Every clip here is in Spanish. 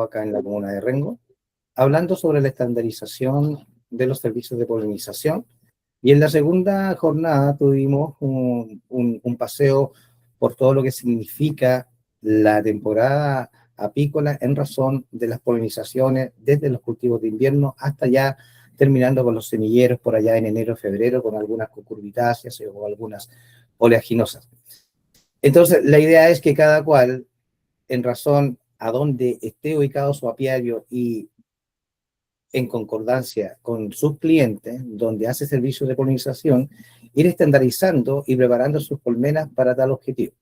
acá en la comuna de Rengo, hablando sobre la estandarización de los servicios de polinización. Y en la segunda jornada tuvimos un paseo por todo lo que significa la temporada apícola en razón de las polinizaciones desde los cultivos de invierno hasta ya terminando con los semilleros por allá en enero, febrero, con algunas cucurbitáceas o algunas oleaginosas. Entonces, la idea es que cada cual, en razón a donde esté ubicado su apiario y en concordancia con sus clientes, donde hace servicios de polinización, ir estandarizando y preparando sus colmenas para tal objetivo.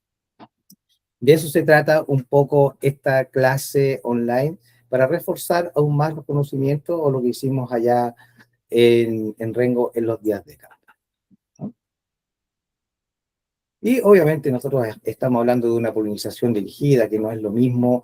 De eso se trata un poco esta clase online, para reforzar aún más los conocimientos o lo que hicimos allá en Rengo en los días de campo, ¿no? Y obviamente nosotros estamos hablando de una polinización dirigida, que no es lo mismo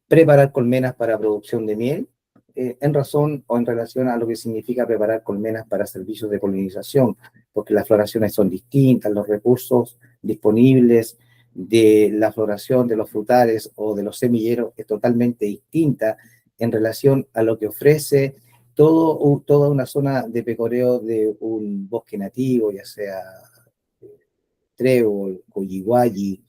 preparar colmenas para producción de miel, en razón o en relación a lo que significa preparar colmenas para servicios de polinización, porque las floraciones son distintas, los recursos disponibles de la floración de los frutales o de los semilleros es totalmente distinta en relación a lo que ofrece toda una zona de pecoreo de un bosque nativo, ya sea trébol, coyihuayi,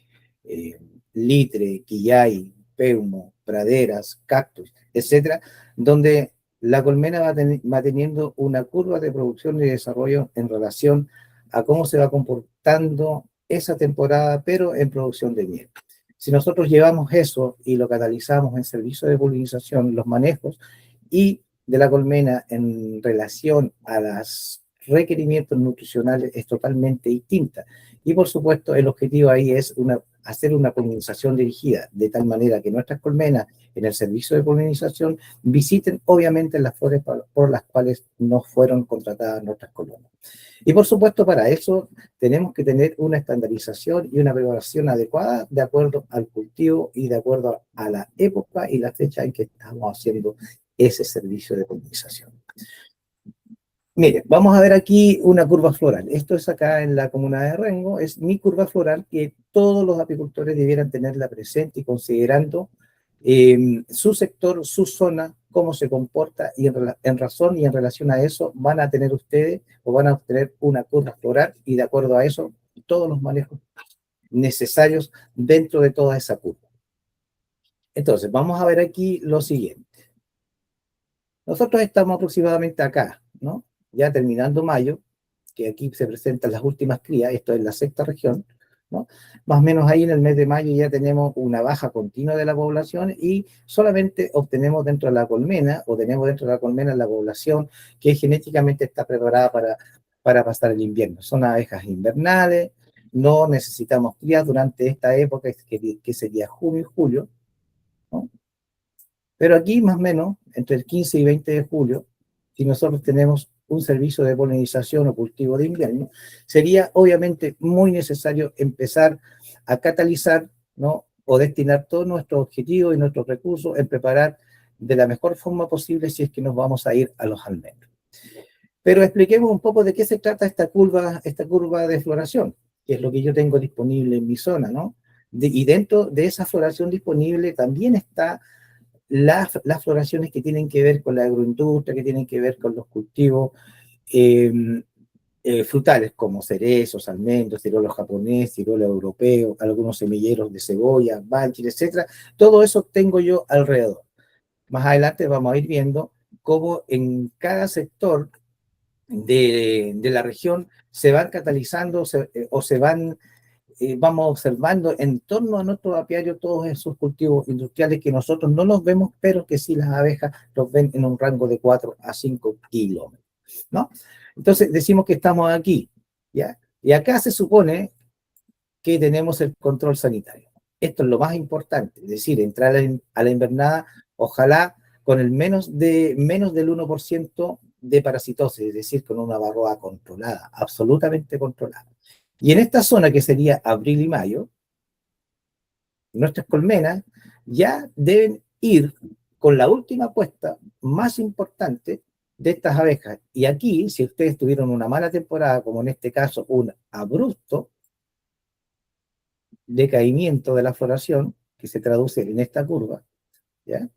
litre, quillay, peumo, praderas, cactus, etcétera, donde la colmena va teniendo una curva de producción y desarrollo en relación a cómo se va comportando esa temporada, pero en producción de miel. Si nosotros llevamos eso y lo catalizamos en servicios de polinización, los manejos y de la colmena en relación a los requerimientos nutricionales es totalmente distinta. Y por supuesto, el objetivo ahí es hacer una polinización dirigida, de tal manera que nuestras colmenas en el servicio de polinización visiten obviamente las flores por las cuales no fueron contratadas nuestras colonias. Y por supuesto, para eso tenemos que tener una estandarización y una preparación adecuada de acuerdo al cultivo y de acuerdo a la época y la fecha en que estamos haciendo ese servicio de polinización. Mire, vamos a ver aquí una curva floral. Esto es acá en la comuna de Rengo, es mi curva floral que todos los apicultores debieran tenerla presente y considerando su sector, su zona, cómo se comporta y en razón y en relación a eso van a tener ustedes o van a obtener una curva floral y de acuerdo a eso todos los manejos necesarios dentro de toda esa curva. Entonces, vamos a ver aquí lo siguiente. Nosotros estamos aproximadamente acá, ¿no? Ya terminando mayo, que aquí se presentan las últimas crías, esto es la sexta región, ¿no? Más o menos ahí en el mes de mayo ya tenemos una baja continua de la población y solamente obtenemos dentro de la colmena, o tenemos dentro de la colmena la población que genéticamente está preparada para pasar el invierno. Son abejas invernales, no necesitamos crías durante esta época, que sería junio y julio, ¿no? Pero aquí, más o menos, entre el 15 y 20 de julio, si nosotros tenemos un servicio de polinización o cultivo de invierno, sería obviamente muy necesario empezar a catalizar, ¿no? O destinar todos nuestros objetivos y nuestros recursos en preparar de la mejor forma posible si es que nos vamos a ir a los almendros. Pero expliquemos un poco de qué se trata esta curva de floración, que es lo que yo tengo disponible en mi zona, ¿no? Y dentro de esa floración disponible también está las floraciones que tienen que ver con la agroindustria, que tienen que ver con los cultivos eh, frutales, como cerezos, almendros, ciruelo japonés, ciruelo europeo, algunos semilleros de cebolla, banchis, etcétera. Todo eso tengo yo alrededor. Más adelante vamos a ir viendo cómo en cada sector de la región se van catalizando o se van vamos observando en torno a nuestro apiario todos esos cultivos industriales que nosotros no los vemos, pero que sí las abejas los ven en un rango de 4 a 5 kilómetros, ¿no? Entonces decimos que estamos aquí, ¿ya? Y acá se supone que tenemos el control sanitario. Esto es lo más importante, es decir, entrar a la invernada, ojalá con el menos del 1% de parasitosis, es decir, con una varroa controlada, absolutamente controlada. Y en esta zona que sería abril y mayo, nuestras colmenas ya deben ir con la última puesta más importante de estas abejas. Y aquí, si ustedes tuvieron una mala temporada, como en este caso un abrupto decaimiento de la floración, que se traduce en esta curva, ¿ya?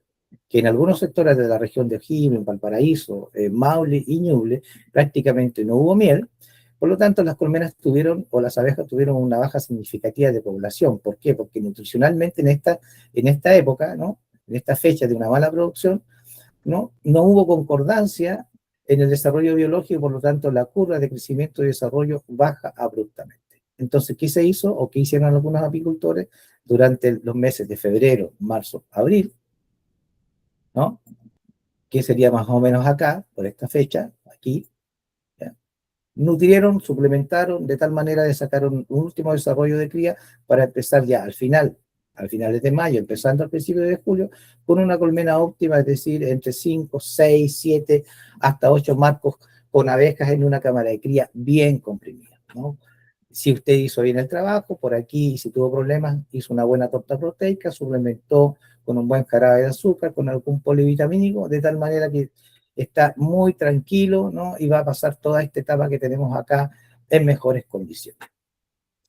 Que en algunos sectores de la región de O'Higgins, Valparaíso, Maule y Ñuble, prácticamente no hubo miel. Por lo tanto, las colmenas tuvieron, o las abejas tuvieron una baja significativa de población. ¿Por qué? Porque nutricionalmente en esta época, ¿no? En esta fecha de una mala producción, no hubo concordancia en el desarrollo biológico y por lo tanto la curva de crecimiento y desarrollo baja abruptamente. Entonces, ¿qué se hizo o qué hicieron algunos apicultores durante los meses de febrero, marzo, abril? ¿No? Que sería más o menos acá, por esta fecha, aquí, ¿ya? Nutrieron, suplementaron de tal manera de sacar un último desarrollo de cría para empezar ya al finales de mayo, empezando al principio de julio, con una colmena óptima, es decir, entre 5, 6, 7, hasta 8 marcos con abejas en una cámara de cría bien comprimida, ¿no? Si usted hizo bien el trabajo, por aquí, si tuvo problemas, hizo una buena torta proteica, suplementó con un buen jarabe de azúcar, con algún polivitamínico, de tal manera que está muy tranquilo, ¿no? Y va a pasar toda esta etapa que tenemos acá en mejores condiciones.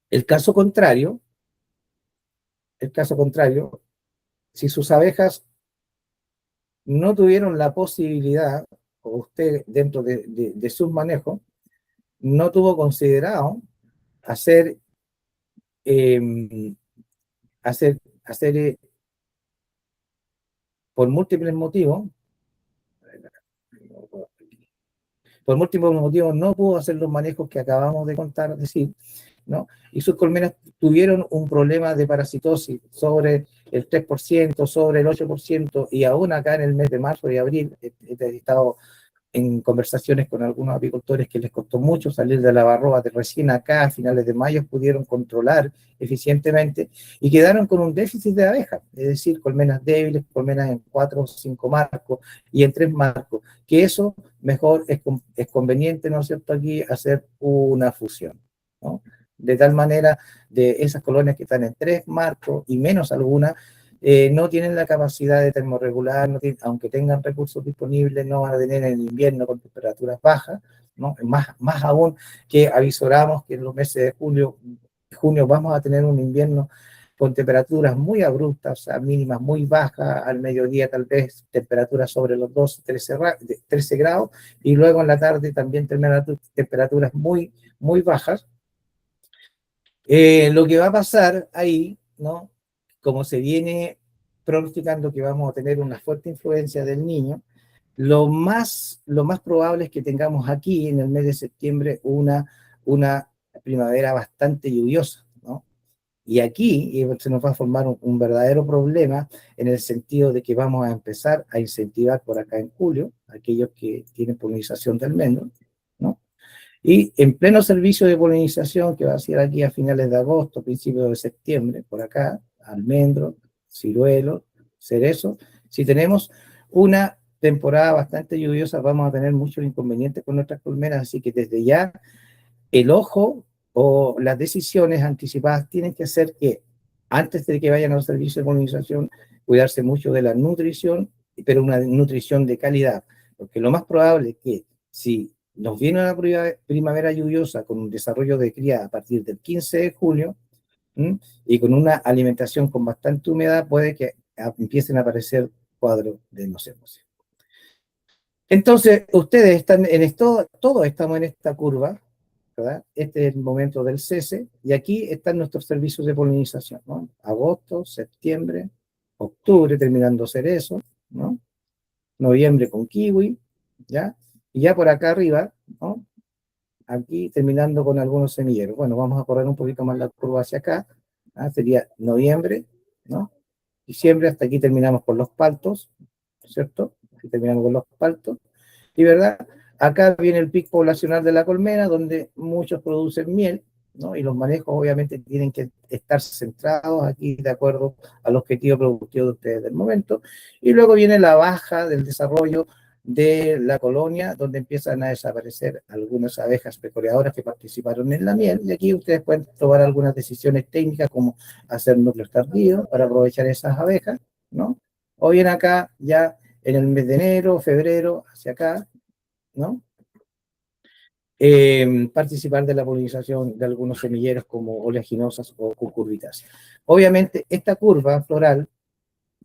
El caso contrario, el caso contrario, si sus abejas no tuvieron la posibilidad, o usted dentro de sus manejos, no tuvo considerado hacer, eh, hacer por múltiples motivos, no pudo hacer los manejos que acabamos de contar, decir, ¿no? Y sus colmenas tuvieron un problema de parasitosis sobre el 3%, sobre el 8%, y aún acá en el mes de marzo y abril he estado en conversaciones con algunos apicultores que les costó mucho salir de la barroa, de recién acá a finales de mayo pudieron controlar eficientemente y quedaron con un déficit de abejas, es decir, colmenas débiles, colmenas en 4 o 5 marcos y en 3 marcos, que eso mejor es conveniente, ¿no es cierto?, aquí hacer una fusión, ¿no? De tal manera, de esas colonias que están en 3 marcos y menos algunas, no tienen la capacidad de termorregular, aunque tengan recursos disponibles, no van a tener en el invierno con temperaturas bajas, ¿no? Más aún que avisoramos que en los meses de junio vamos a tener un invierno con temperaturas muy abruptas, o sea, mínimas muy bajas, al mediodía tal vez temperaturas sobre los 12, 13 grados, y luego en la tarde también temperaturas muy, muy bajas. Lo que va a pasar ahí, ¿no? Como se viene pronosticando que vamos a tener una fuerte influencia del niño, lo más probable es que tengamos aquí en el mes de septiembre una primavera bastante lluviosa, ¿no? Y aquí se nos va a formar un verdadero problema en el sentido de que vamos a empezar a incentivar por acá en julio aquellos que tienen polinización de almendro, ¿no? Y en pleno servicio de polinización, que va a ser aquí a finales de agosto, principios de septiembre, por acá, almendro, ciruelo, cerezo, si tenemos una temporada bastante lluviosa, vamos a tener muchos inconvenientes con nuestras colmenas, así que desde ya el ojo o las decisiones anticipadas tienen que ser que antes de que vayan a los servicios de polinización, cuidarse mucho de la nutrición, pero una nutrición de calidad, porque lo más probable es que si nos viene una primavera lluviosa con un desarrollo de cría a partir del 15 de junio, ¿m? Y con una alimentación con bastante humedad, puede que empiecen a aparecer cuadros de no sé. Entonces, ustedes están en esto, todos estamos en esta curva, ¿verdad? Este es el momento del cese, y aquí están nuestros servicios de polinización, ¿no? Agosto, septiembre, octubre terminando cerezo, ¿no? Noviembre con kiwi, ¿ya? Y ya por acá arriba, ¿no? Aquí terminando con algunos semilleros. Bueno, vamos a correr un poquito más la curva hacia acá, ¿ah? Sería noviembre, ¿no? Diciembre, hasta aquí terminamos con los paltos, ¿cierto? Aquí terminamos con los paltos. Y verdad, acá viene el pic poblacional de la colmena, donde muchos producen miel, ¿no? Y los manejos obviamente tienen que estar centrados aquí de acuerdo al objetivo productivo de ustedes del momento. Y luego viene la baja del desarrollo de la colonia, donde empiezan a desaparecer algunas abejas pecoreadoras que participaron en la miel, y aquí ustedes pueden tomar algunas decisiones técnicas como hacer núcleos tardíos para aprovechar esas abejas, ¿no? O bien acá ya en el mes de enero, febrero, hacia acá, ¿no? Participar de la polinización de algunos semilleros como oleaginosas o cucurbitáceas. Obviamente, esta curva floral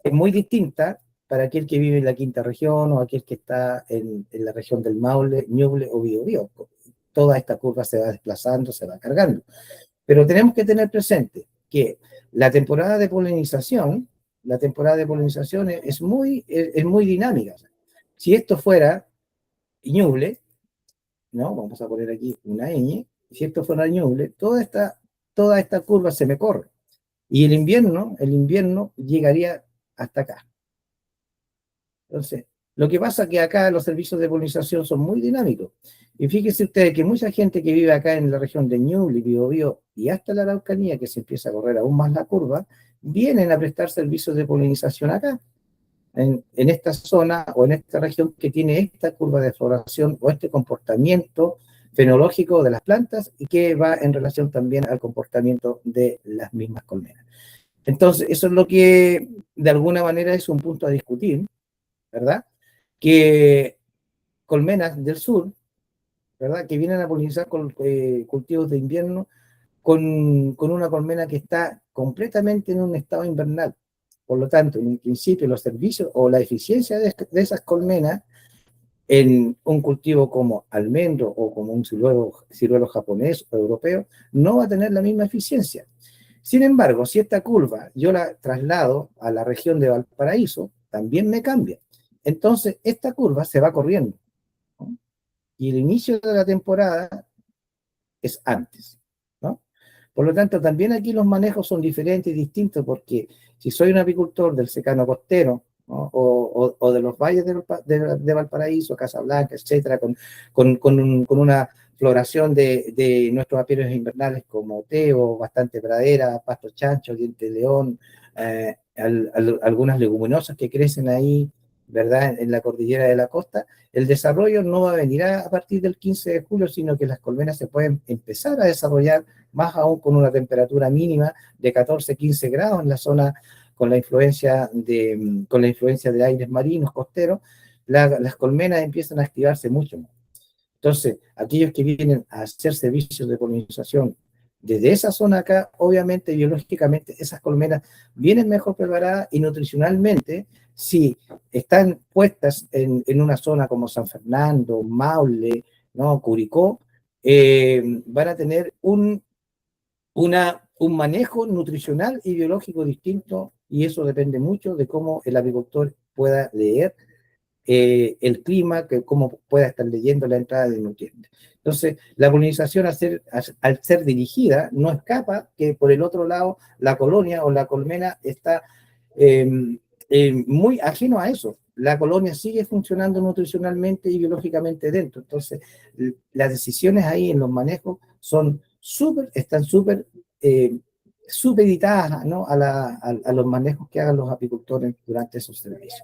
es muy distinta para aquel que vive en la quinta región o aquel que está en la región del Maule, Ñuble o Biobío. Toda esta curva se va desplazando, se va cargando. Pero tenemos que tener presente que la temporada de polinización, es muy dinámica. Si esto fuera Ñuble, ¿no? Vamos a poner aquí una ñ, si esto fuera Ñuble, toda esta curva se me corre. Y el invierno llegaría hasta acá. Entonces, lo que pasa es que acá los servicios de polinización son muy dinámicos. Y fíjense ustedes que mucha gente que vive acá en la región de Ñuble, Biobío y hasta la Araucanía, que se empieza a correr aún más la curva, vienen a prestar servicios de polinización acá, en esta zona o en esta región que tiene esta curva de floración o este comportamiento fenológico de las plantas y que va en relación también al comportamiento de las mismas colmenas. Entonces, eso es lo que de alguna manera es un punto a discutir, ¿verdad? Que colmenas del sur, ¿verdad? Que vienen a polinizar con cultivos de invierno con una colmena que está completamente en un estado invernal. Por lo tanto, en un principio, los servicios o la eficiencia de esas colmenas en un cultivo como almendro o como un ciruelo japonés o europeo no va a tener la misma eficiencia. Sin embargo, si esta curva yo la traslado a la región de Valparaíso, también me cambia. Entonces, esta curva se va corriendo, ¿no? Y el inicio de la temporada es antes, ¿no? Por lo tanto, también aquí los manejos son diferentes y distintos, porque si soy un apicultor del secano costero, ¿no? o de los valles de Valparaíso, Casablanca, etcétera, con una floración de nuestros apiarios invernales como teo, bastante pradera, pasto chancho, diente de león, algunas leguminosas que crecen ahí, ¿verdad? En la cordillera de la costa, el desarrollo no va a venir a partir del 15 de julio, sino que las colmenas se pueden empezar a desarrollar, más aún con una temperatura mínima de 14, 15 grados en la zona con la influencia de aires marinos, costeros, las colmenas empiezan a activarse mucho más. Entonces, aquellos que vienen a hacer servicios de polinización desde esa zona acá, obviamente, biológicamente, esas colmenas vienen mejor preparadas y nutricionalmente, si están puestas en una zona como San Fernando, Maule, ¿no? Curicó, van a tener un manejo nutricional y biológico distinto, y eso depende mucho de cómo el agricultor pueda leer el clima, que cómo pueda estar leyendo la entrada de nutrientes. Entonces, la polinización al ser dirigida no escapa que por el otro lado la colonia o la colmena está muy ajeno a eso. La colonia sigue funcionando nutricionalmente y biológicamente dentro. Entonces, las decisiones ahí en los manejos están súper supeditadas, ¿no? a los manejos que hagan los apicultores durante esos servicios,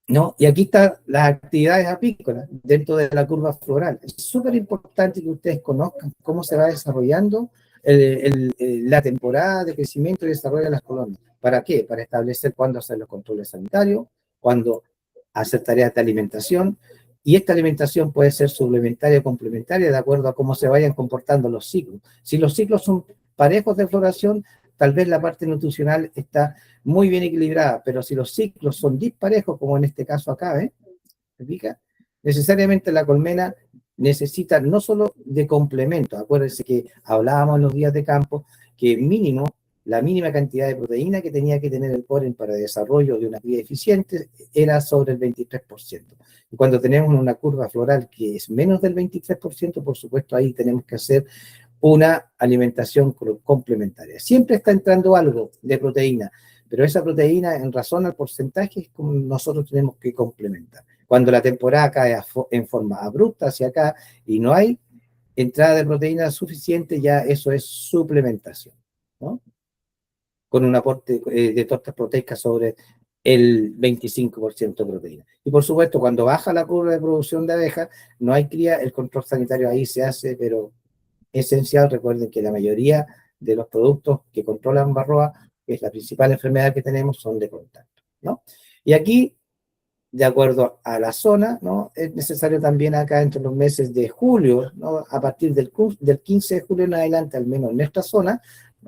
¿no? Y aquí están las actividades apícolas dentro de la curva floral. Es súper importante que ustedes conozcan cómo se va desarrollando la temporada de crecimiento y desarrollo de las colonias. ¿Para qué? Para establecer cuándo hacer los controles sanitarios, cuándo hacer tareas de alimentación, y esta alimentación puede ser suplementaria o complementaria de acuerdo a cómo se vayan comportando los ciclos. Si los ciclos son parejos de floración, tal vez la parte nutricional está muy bien equilibrada, pero si los ciclos son disparejos, como en este caso acá, ¿se fija? Necesariamente la colmena necesita no solo de complemento, acuérdense que hablábamos en los días de campo que la mínima cantidad de proteína que tenía que tener el polen para el desarrollo de una cría eficiente era sobre el 23%. Y cuando tenemos una curva floral que es menos del 23%, por supuesto ahí tenemos que hacer una alimentación complementaria. Siempre está entrando algo de proteína, pero esa proteína en razón al porcentaje es como nosotros tenemos que complementar. Cuando la temporada cae en forma abrupta hacia acá y no hay entrada de proteína suficiente, ya eso es suplementación, ¿no? Con un aporte de tortas proteicas sobre el 25% de proteína. Y por supuesto, cuando baja la curva de producción de abejas, no hay cría, el control sanitario ahí se hace, pero esencial. Recuerden que la mayoría de los productos que controlan varroa, que es la principal enfermedad que tenemos, son de contacto, ¿no? Y aquí, de acuerdo a la zona, ¿no? Es necesario también acá entre los meses de julio, ¿no? A partir del 15 de julio en adelante, al menos en esta zona,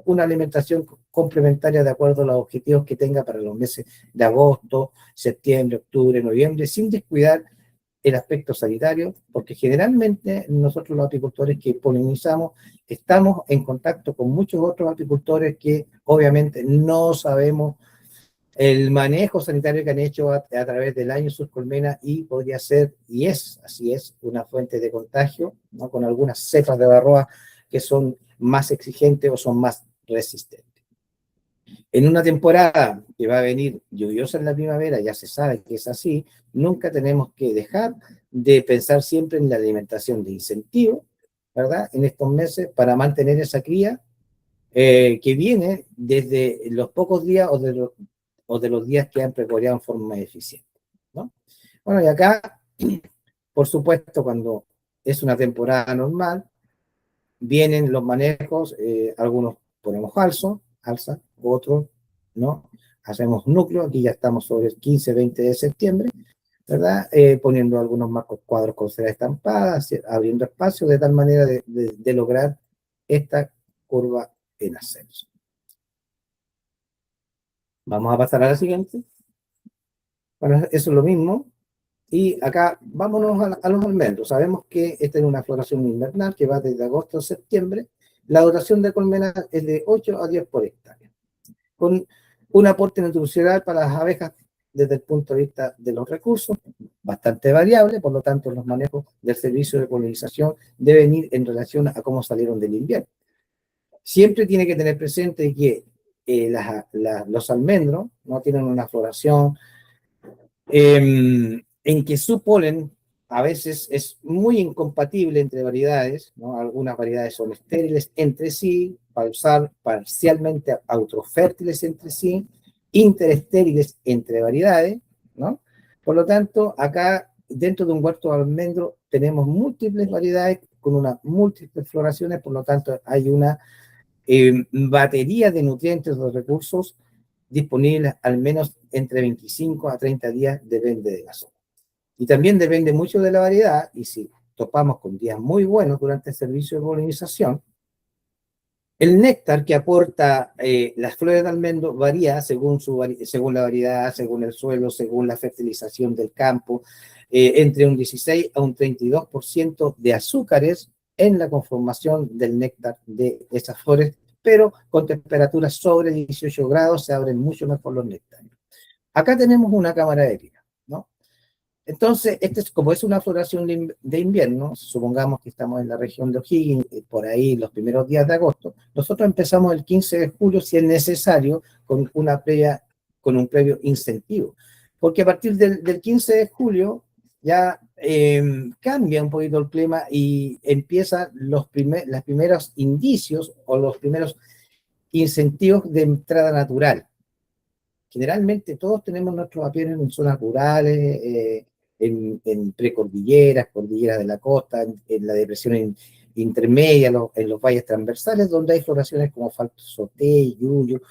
una alimentación complementaria de acuerdo a los objetivos que tenga para los meses de agosto, septiembre, octubre, noviembre, sin descuidar el aspecto sanitario, porque generalmente nosotros los apicultores que polinizamos estamos en contacto con muchos otros apicultores que obviamente no sabemos el manejo sanitario que han hecho a través del año sus colmenas y podría ser, y es, así es, una fuente de contagio, ¿no? Con algunas cepas de varroa que son más exigentes o son más resistentes. En una temporada que va a venir lluviosa en la primavera, ya se sabe que es así, nunca tenemos que dejar de pensar siempre en la alimentación de incentivo, ¿verdad? En estos meses para mantener esa cría que viene desde los pocos días o de los días que han precoreado en forma eficiente, ¿no? Bueno, y acá, por supuesto, cuando es una temporada normal, vienen los manejos, algunos ponemos alza, otros no, hacemos núcleo, aquí ya estamos sobre el 15, 20 de septiembre, ¿verdad? Poniendo algunos marcos cuadros con cera estampada, abriendo espacio de tal manera de lograr esta curva en ascenso. Vamos a pasar a la siguiente. Bueno, eso es lo mismo. Y acá vámonos a los almendros. Sabemos que esta es una floración invernal que va desde agosto a septiembre. La dotación de colmenas es de 8 a 10 por hectárea, con un aporte nutricional para las abejas desde el punto de vista de los recursos, bastante variable, por lo tanto los manejos del servicio de polinización deben ir en relación a cómo salieron del invierno. Siempre tiene que tener presente que los almendros no tienen una floración en que su polen a veces es muy incompatible entre variedades, ¿no? Algunas variedades son estériles entre sí, parcialmente autofértiles entre sí, interestériles entre variedades, ¿no? Por lo tanto, acá dentro de un huerto de almendro tenemos múltiples variedades con unas múltiples floraciones, por lo tanto hay una batería de nutrientes o recursos disponibles al menos entre 25 a 30 días, depende de la zona. Y también depende mucho de la variedad, y si topamos con días muy buenos durante el servicio de polinización, el néctar que aporta las flores de almendro varía según la variedad, según el suelo, según la fertilización del campo, entre un 16 a un 32% de azúcares en la conformación del néctar de esas flores, pero con temperaturas sobre 18 grados se abren mucho mejor los néctares. Acá tenemos una cámara de cría, ¿no? Entonces, como es una floración de invierno, supongamos que estamos en la región de O'Higgins, por ahí los primeros días de agosto, nosotros empezamos el 15 de julio, si es necesario, con un previo incentivo. Porque a partir del 15 de julio ya cambia un poquito el clima y empiezan los primeros indicios o los primeros incentivos de entrada natural. Generalmente todos tenemos nuestros aviones en zonas rurales, en precordilleras, cordilleras de la costa, en la depresión intermedia, en los valles transversales, donde hay floraciones como falsoté, yuyo,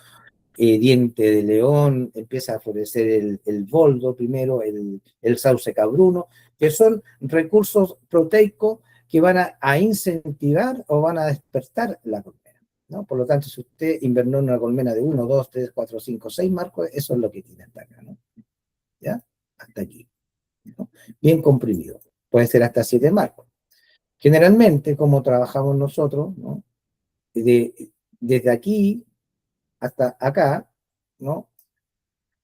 diente de león, empieza a florecer el boldo primero, el sauce cabruno, que son recursos proteicos que van a incentivar o van a despertar la colmena, ¿no? Por lo tanto, si usted invernó en una colmena de 1, 2, 3, 4, 5, 6 marcos, eso es lo que tiene hasta acá, ¿no? ¿Ya? Hasta aquí, ¿no? Bien comprimido. Puede ser hasta 7 marcos. Generalmente, como trabajamos nosotros, ¿no? Desde aquí hasta acá, ¿no?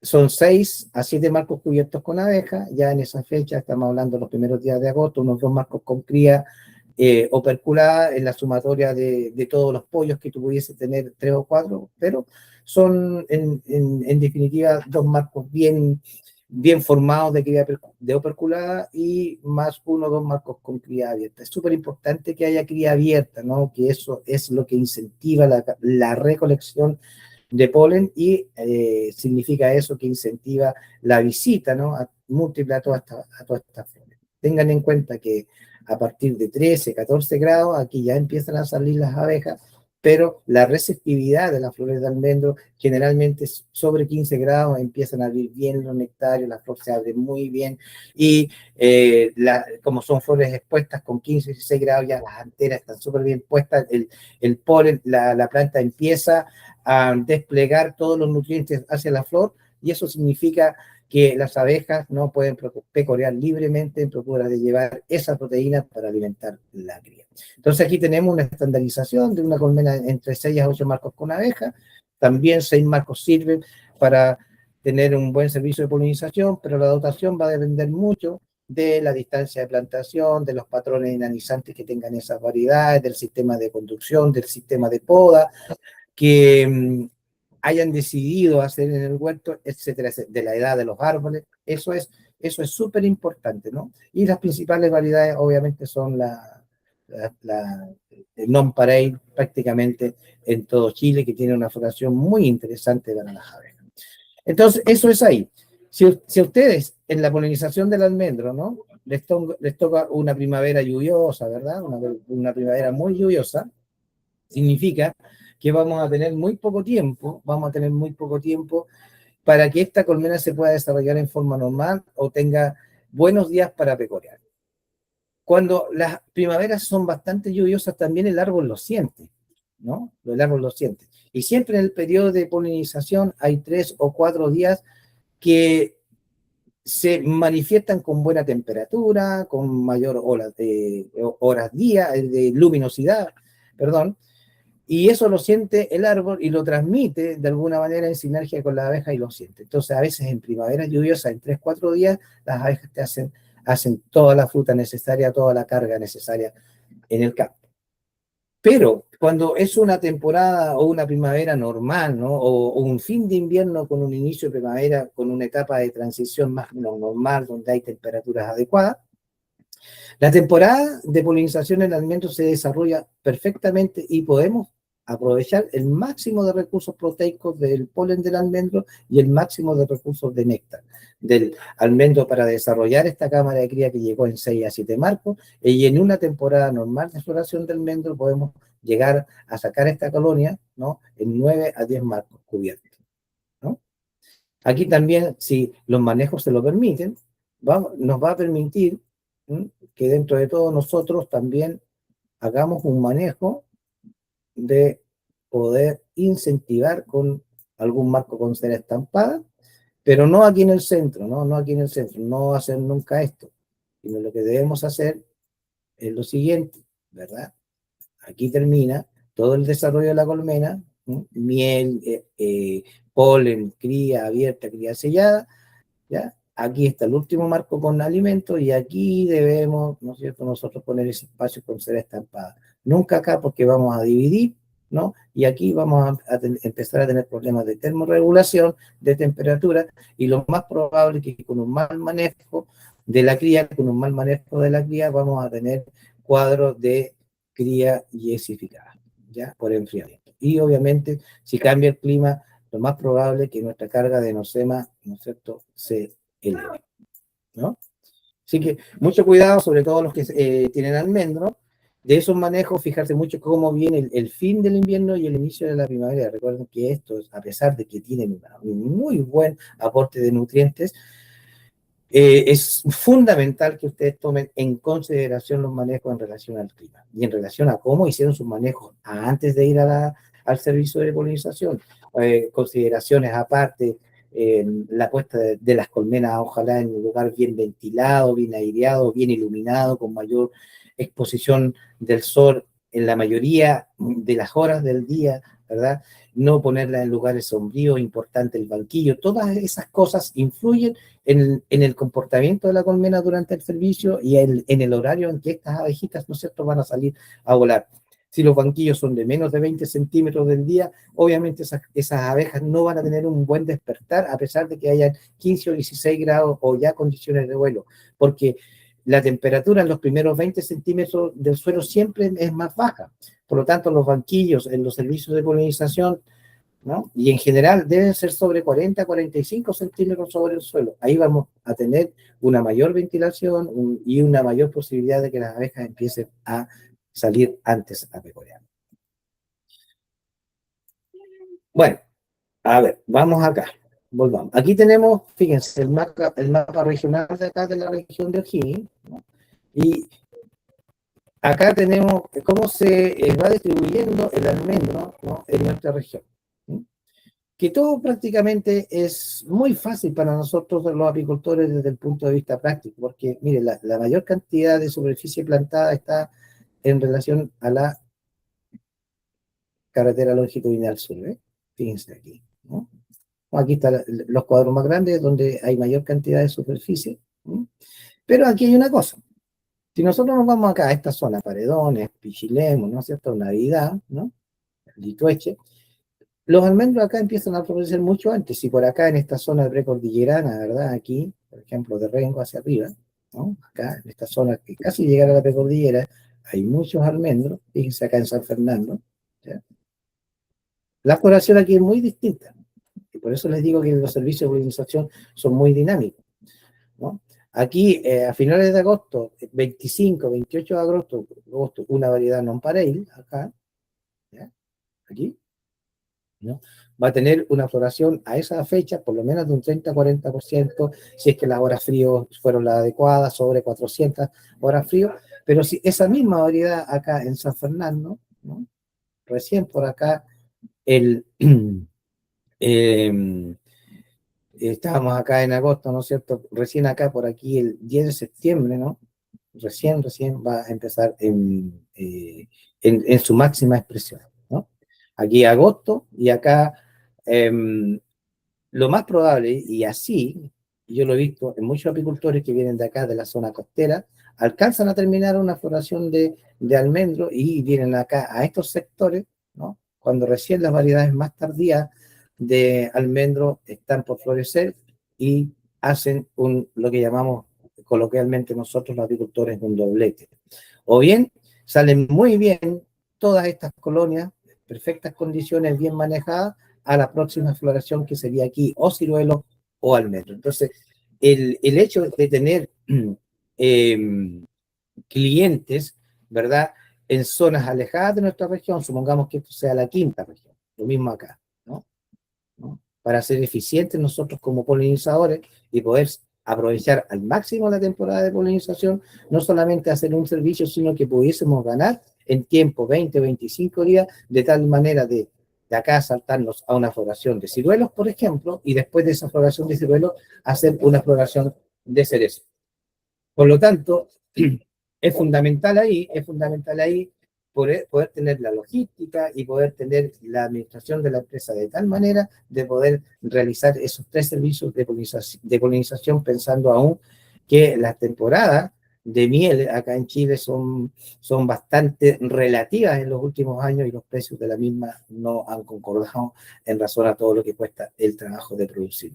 Son 6 a 7 marcos cubiertos con abeja, ya en esa fecha estamos hablando de los primeros días de agosto, unos 2 marcos con cría operculada en la sumatoria de todos los pollos que tú pudiese tener, 3 o 4, pero son en definitiva 2 marcos bien formados de cría de operculada y más 1 o 2 marcos con cría abierta. Es súper importante que haya cría abierta, ¿no? Que eso es lo que incentiva la recolección de polen y significa eso que incentiva la visita, ¿no? Múltiple a todas estas flores. Tengan en cuenta que a partir de 13, 14 grados, aquí ya empiezan a salir las abejas pero la receptividad de las flores de almendro generalmente sobre 15 grados empiezan a abrir bien los nectarios, la flor se abre muy bien y como son flores expuestas con 15 y 16 grados, ya las anteras están súper bien puestas, el polen, la planta empieza a desplegar todos los nutrientes hacia la flor y eso significa que las abejas no pueden pecorear libremente en procura de llevar esa proteína para alimentar la cría. Entonces aquí tenemos una estandarización de una colmena entre 6 a 8 marcos con abeja. También 6 marcos sirven para tener un buen servicio de polinización, pero la dotación va a depender mucho de la distancia de plantación, de los patrones inanizantes que tengan esas variedades, del sistema de conducción, del sistema de poda, que hayan decidido hacer en el huerto, etcétera, de la edad de los árboles. Eso es súper importante, ¿no? Y las principales variedades, obviamente, son el non-parade prácticamente en todo Chile, que tiene una floración muy interesante para las abejas. Entonces, eso es ahí. Si a ustedes en la polinización del almendro, ¿no? Les toca una primavera lluviosa, ¿verdad? Una primavera muy lluviosa, significa que vamos a tener muy poco tiempo, para que esta colmena se pueda desarrollar en forma normal o tenga buenos días para pecorear. Cuando las primaveras son bastante lluviosas, también el árbol lo siente, ¿no? El árbol lo siente. Y siempre en el periodo de polinización hay 3 o 4 días que se manifiestan con buena temperatura, con mayor horas día, de luminosidad, perdón, y eso lo siente el árbol y lo transmite de alguna manera en sinergia con la abeja y lo siente. Entonces, a veces en primavera lluviosa, en 3, 4 días, las abejas te hacen toda la fruta necesaria, toda la carga necesaria en el campo. Pero cuando es una temporada o una primavera normal, ¿no? O un fin de invierno con un inicio de primavera, con una etapa de transición más o menos normal, donde hay temperaturas adecuadas, la temporada de polinización en alimentos se desarrolla perfectamente y podemos aprovechar el máximo de recursos proteicos del polen del almendro y el máximo de recursos de néctar del almendro para desarrollar esta cámara de cría que llegó en 6 a 7 marcos, y en una temporada normal de floración del almendro podemos llegar a sacar esta colonia, ¿no? En 9 a 10 marcos cubiertos, ¿no? Aquí también, si los manejos se lo permiten, nos va a permitir que dentro de todos nosotros también hagamos un manejo de poder incentivar con algún marco con cera estampada, pero no aquí en el centro, no aquí en el centro, no hacer nunca esto, sino lo que debemos hacer es lo siguiente, ¿verdad? Aquí termina todo el desarrollo de la colmena, miel, polen, cría abierta, cría sellada, ¿ya? Aquí está el último marco con alimentos y aquí debemos, ¿no es cierto?, nosotros poner ese espacio con cera estampada. Nunca acá porque vamos a dividir, ¿no? Y aquí vamos a empezar a tener problemas de termorregulación, de temperatura, y lo más probable es que con un mal manejo de la cría, vamos a tener cuadros de cría yesificada, ¿ya? Por enfriamiento. Y obviamente, si cambia el clima, lo más probable es que nuestra carga de nosema, ¿no es cierto?, se eleve, ¿no? Así que mucho cuidado, sobre todo los que tienen almendro, de esos manejos, fijarse mucho cómo viene el fin del invierno y el inicio de la primavera. Recuerden que estos, a pesar de que tienen un muy buen aporte de nutrientes, es fundamental que ustedes tomen en consideración los manejos en relación al clima y en relación a cómo hicieron sus manejos antes de ir al servicio de polinización. Consideraciones aparte, la puesta de las colmenas, ojalá en un lugar bien ventilado, bien aireado, bien iluminado, con mayor exposición del sol en la mayoría de las horas del día, ¿verdad? No ponerla en lugares sombríos, importante el banquillo, todas esas cosas influyen en el comportamiento de la colmena durante el servicio y en el horario en que estas abejitas, ¿no es cierto?, van a salir a volar. Si los banquillos son de menos de 20 centímetros del día, obviamente esas abejas no van a tener un buen despertar a pesar de que hayan 15 o 16 grados o ya condiciones de vuelo, porque la temperatura en los primeros 20 centímetros del suelo siempre es más baja. Por lo tanto, los banquillos en los servicios de polinización, ¿no?, y en general deben ser sobre 40 a 45 centímetros sobre el suelo. Ahí vamos a tener una mayor ventilación y una mayor posibilidad de que las abejas empiecen a salir antes a pecorear. Bueno, a ver, vamos acá. Volvamos. Aquí tenemos, fíjense, el mapa regional de acá de la región de O'Higgins, ¿no? Y acá tenemos cómo se va distribuyendo el almendro, ¿no?, en nuestra región, ¿sí? Que todo prácticamente es muy fácil para nosotros los apicultores desde el punto de vista práctico, porque mire, la mayor cantidad de superficie plantada está en relación a la carretera longitudinal sur, ¿eh? Fíjense aquí, ¿no? Aquí están los cuadros más grandes donde hay mayor cantidad de superficie, ¿sí? Pero aquí hay una cosa. Si nosotros nos vamos acá a esta zona, Paredones, Pichilemu, ¿no es cierto?, Navidad, ¿no?, Litueche, los almendros acá empiezan a florecer mucho antes. Si por acá en esta zona precordillerana, ¿verdad?, aquí, por ejemplo, de Rengo hacia arriba, ¿no?, acá en esta zona que casi llega a la precordillera, hay muchos almendros, fíjense acá en San Fernando, ¿ya? La floración aquí es muy distinta, y por eso les digo que los servicios de polinización son muy dinámicos, ¿no? Aquí, a finales de agosto, 25, 28 de agosto, una variedad non-pareil, acá, ¿ya?, aquí, ¿no?, va a tener una floración a esa fecha por lo menos de un 30-40%, si es que las horas frío fueron las adecuadas, sobre 400 horas frío, pero si esa misma variedad acá en San Fernando, ¿no?, recién por acá, el, eh, estábamos acá en agosto, ¿no es cierto?, recién acá por aquí el 10 de septiembre, ¿no?, recién va a empezar en su máxima expresión, ¿no? Aquí agosto y acá lo más probable, y así, yo lo he visto en muchos apicultores que vienen de acá, de la zona costera, alcanzan a terminar una floración de almendro y vienen acá a estos sectores, ¿no?, cuando recién las variedades más tardías de almendro están por florecer y hacen lo que llamamos coloquialmente nosotros los apicultores un doblete. O bien salen muy bien todas estas colonias, perfectas condiciones, bien manejadas, a la próxima floración que sería aquí o ciruelo o almendro. Entonces, el hecho de tener eh, clientes, ¿verdad?, en zonas alejadas de nuestra región, supongamos que esto sea la quinta región, lo mismo acá, ¿no?, ¿no?, para ser eficientes nosotros como polinizadores y poder aprovechar al máximo la temporada de polinización, no solamente hacer un servicio, sino que pudiésemos ganar en tiempo 20, 25 días, de tal manera de acá saltarnos a una floración de ciruelos, por ejemplo, y después de esa floración de ciruelos hacer una floración de cerezo. Por lo tanto, es fundamental ahí poder tener la logística y poder tener la administración de la empresa de tal manera de poder realizar esos tres servicios de polinización, pensando aún que las temporadas de miel acá en Chile son bastante relativas en los últimos años y los precios de la misma no han concordado en razón a todo lo que cuesta el trabajo de producir.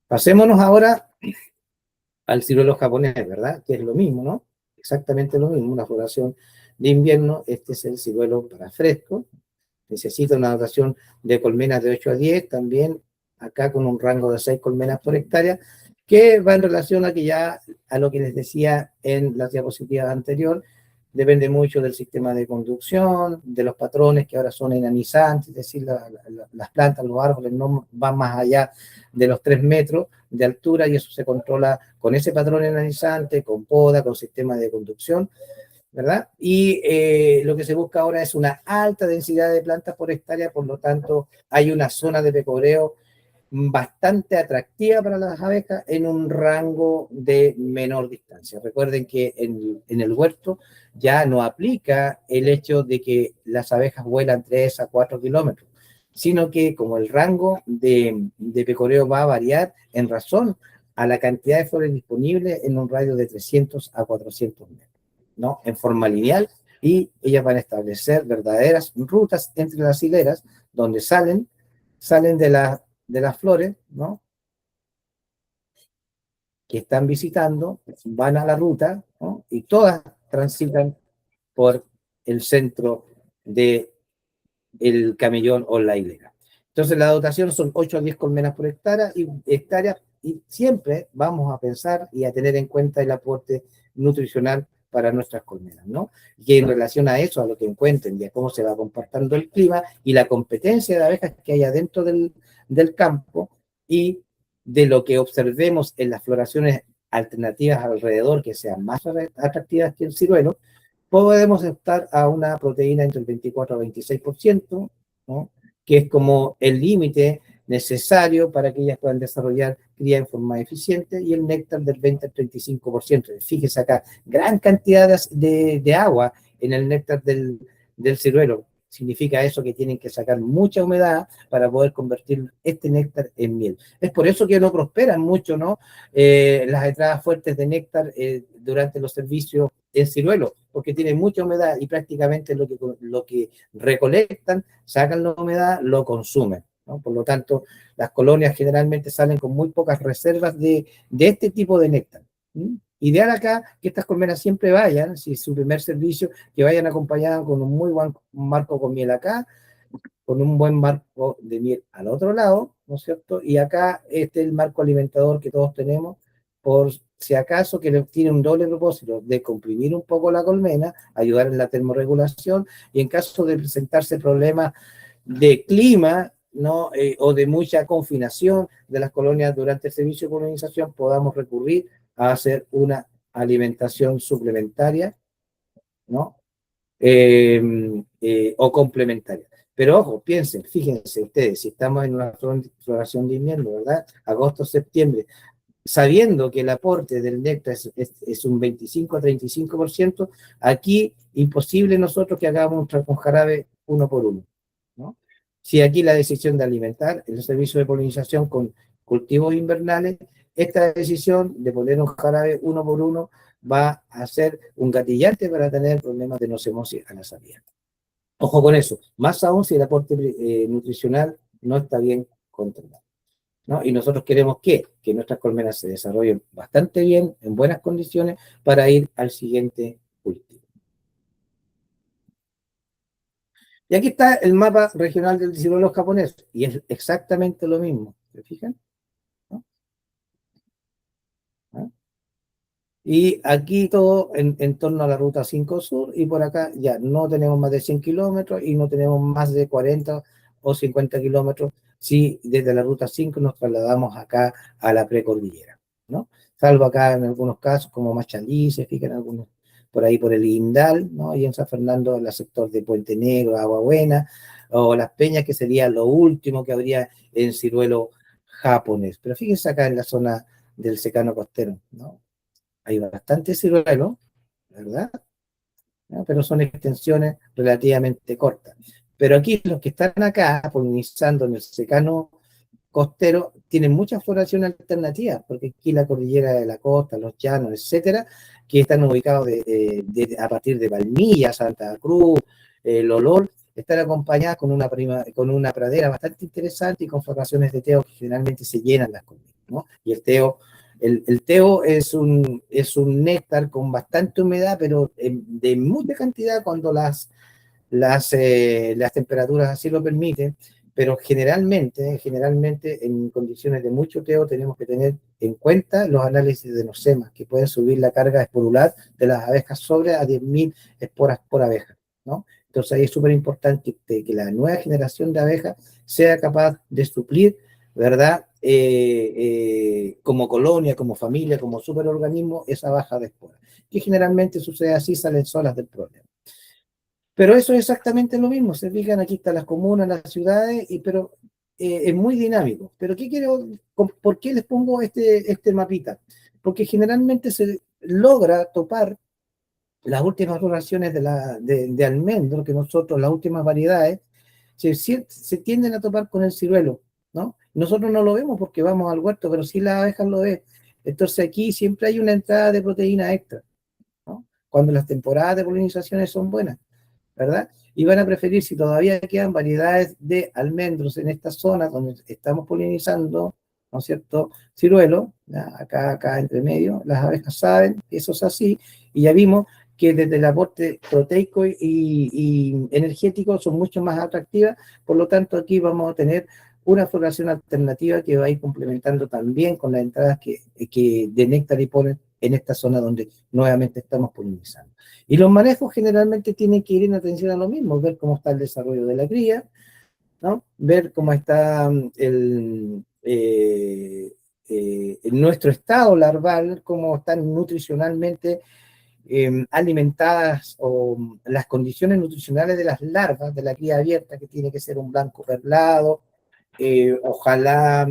Pasémonos ahora al ciruelo japonés, ¿verdad?, que es lo mismo, ¿no?, exactamente lo mismo, una floración de invierno. Este es el ciruelo para fresco, necesita una dotación de colmenas de 8 a 10, también acá con un rango de 6 colmenas por hectárea, que va en relación a lo que les decía en la diapositiva anterior. Depende mucho del sistema de conducción, de los patrones que ahora son enanizantes, es decir, las plantas, los árboles no van más allá de los 3 metros de altura, y eso se controla con ese patrón enanizante, con poda, con sistema de conducción, ¿verdad? Y lo que se busca ahora es una alta densidad de plantas por hectárea, por lo tanto hay una zona de pecoreo bastante atractiva para las abejas en un rango de menor distancia. Recuerden que en el huerto ya no aplica el hecho de que las abejas vuelan 3 a 4 kilómetros, sino que como el rango de pecoreo va a variar en razón a la cantidad de flores disponibles en un radio de 300 a 400 metros, ¿no?, en forma lineal, y ellas van a establecer verdaderas rutas entre las hileras donde salen de las flores, ¿no?, que están visitando, van a la ruta, ¿no?, y todas transitan por el centro del camellón o la hilera. Entonces la dotación son 8 a 10 colmenas por hectárea, y siempre vamos a pensar y a tener en cuenta el aporte nutricional para nuestras colmenas, ¿no? Y en relación a eso, a lo que encuentren y a cómo se va comportando el clima y la competencia de abejas que hay adentro del campo y de lo que observemos en las floraciones alternativas alrededor que sean más atractivas que el ciruelo, podemos optar a una proteína entre el 24 a 26%, ¿no? Que es como el límite necesario para que ellas puedan desarrollar cría en forma eficiente, y el néctar del 20 al 35%. Fíjese acá, gran cantidad de agua en el néctar del ciruelo. Significa eso que tienen que sacar mucha humedad para poder convertir este néctar en miel. Es por eso que no prosperan mucho, ¿no? Las entradas fuertes de néctar durante los servicios en ciruelo, porque tienen mucha humedad y prácticamente lo que recolectan, sacan la humedad, lo consumen, ¿no? Por lo tanto, las colonias generalmente salen con muy pocas reservas de este tipo de néctar. Ideal acá que estas colmenas siempre vayan, si es su primer servicio, que vayan acompañadas con un muy buen marco con miel acá, con un buen marco de miel al otro lado, ¿no es cierto? Y acá este es el marco alimentador que todos tenemos, por si acaso que tiene un doble propósito de comprimir un poco la colmena, ayudar en la termorregulación, y en caso de presentarse problemas de clima, ¿no? O de mucha confinación de las colonias durante el servicio de polinización, podamos recurrir a hacer una alimentación suplementaria, ¿no? O complementaria. Pero ojo, piensen, fíjense ustedes, si estamos en una floración de invierno, ¿verdad? Agosto, septiembre, sabiendo que el aporte del néctar es un 25 a 35%, aquí imposible nosotros que hagamos un con jarabe uno por uno, ¿no? Si aquí la decisión de alimentar el servicio de polinización con cultivos invernales, esta decisión de poner un jarabe uno por uno va a ser un gatillante para tener problemas de nocemosis a la salida. Ojo con eso, más aún si el aporte nutricional no está bien controlado, ¿no? Y nosotros queremos que nuestras colmenas se desarrollen bastante bien, en buenas condiciones, para ir al siguiente cultivo. Y aquí está el mapa regional del ciruelo japonés, y es exactamente lo mismo, ¿se fijan? ¿No? ¿No? Y aquí todo en torno a la ruta 5 sur, y por acá ya no tenemos más de 100 kilómetros y no tenemos más de 40 o 50 kilómetros si desde la ruta 5 nos trasladamos acá a la precordillera, ¿no? Salvo acá en algunos casos como Machalí, se fijan algunos por ahí por el Indal, ¿no? Y en San Fernando, en el sector de Puente Negro, Agua Buena, o Las Peñas, que sería lo último que habría en ciruelo japonés. Pero fíjense acá en la zona del secano costero, ¿no? Hay bastante ciruelo, ¿verdad? ¿No? Pero son extensiones relativamente cortas. Pero aquí los que están acá polinizando en el secano costero tienen muchas floraciones alternativas, porque aquí la cordillera de la costa, los llanos, etcétera, que están ubicados a partir de Palmilla, Santa Cruz, Lolol, están acompañadas con una pradera bastante interesante y con floraciones de teo que generalmente se llenan las colinas, ¿no? Y el teo es un néctar con bastante humedad, pero de mucha cantidad cuando las temperaturas así lo permiten, pero generalmente en condiciones de mucho teo tenemos que tener en cuenta los análisis de nocemas, que pueden subir la carga esporular de las abejas sobre a 10.000 esporas por abeja, ¿no? Entonces ahí es súper importante que la nueva generación de abejas sea capaz de suplir, ¿verdad? Como colonia, como familia, como superorganismo, esa baja de esporas. Que generalmente sucede así, salen solas del problema. Pero eso es exactamente lo mismo, se fijan, aquí están las comunas, las ciudades, pero es muy dinámico. Pero ¿por qué les pongo este mapita? Porque generalmente se logra topar las últimas floraciones de almendro, que nosotros, las últimas variedades, se tienden a topar con el ciruelo, ¿no? Nosotros no lo vemos porque vamos al huerto, pero sí las abejas lo ven. Entonces aquí siempre hay una entrada de proteína extra, ¿no? Cuando las temporadas de polinizaciones son buenas, ¿verdad? Y van a preferir, si todavía quedan variedades de almendros en esta zona donde estamos polinizando, ¿no es cierto? Ciruelo, acá entre medio, las abejas saben que eso es así, y ya vimos que desde el aporte proteico y energético son mucho más atractivas, por lo tanto aquí vamos a tener una floración alternativa que va a ir complementando también con las entradas de néctar y polen en esta zona donde nuevamente estamos polinizando. Y los manejos generalmente tienen que ir en atención a lo mismo, ver cómo está el desarrollo de la cría, ¿no? Ver cómo está nuestro estado larval, cómo están nutricionalmente alimentadas o las condiciones nutricionales de las larvas de la cría abierta, que tiene que ser un blanco perlado, ojalá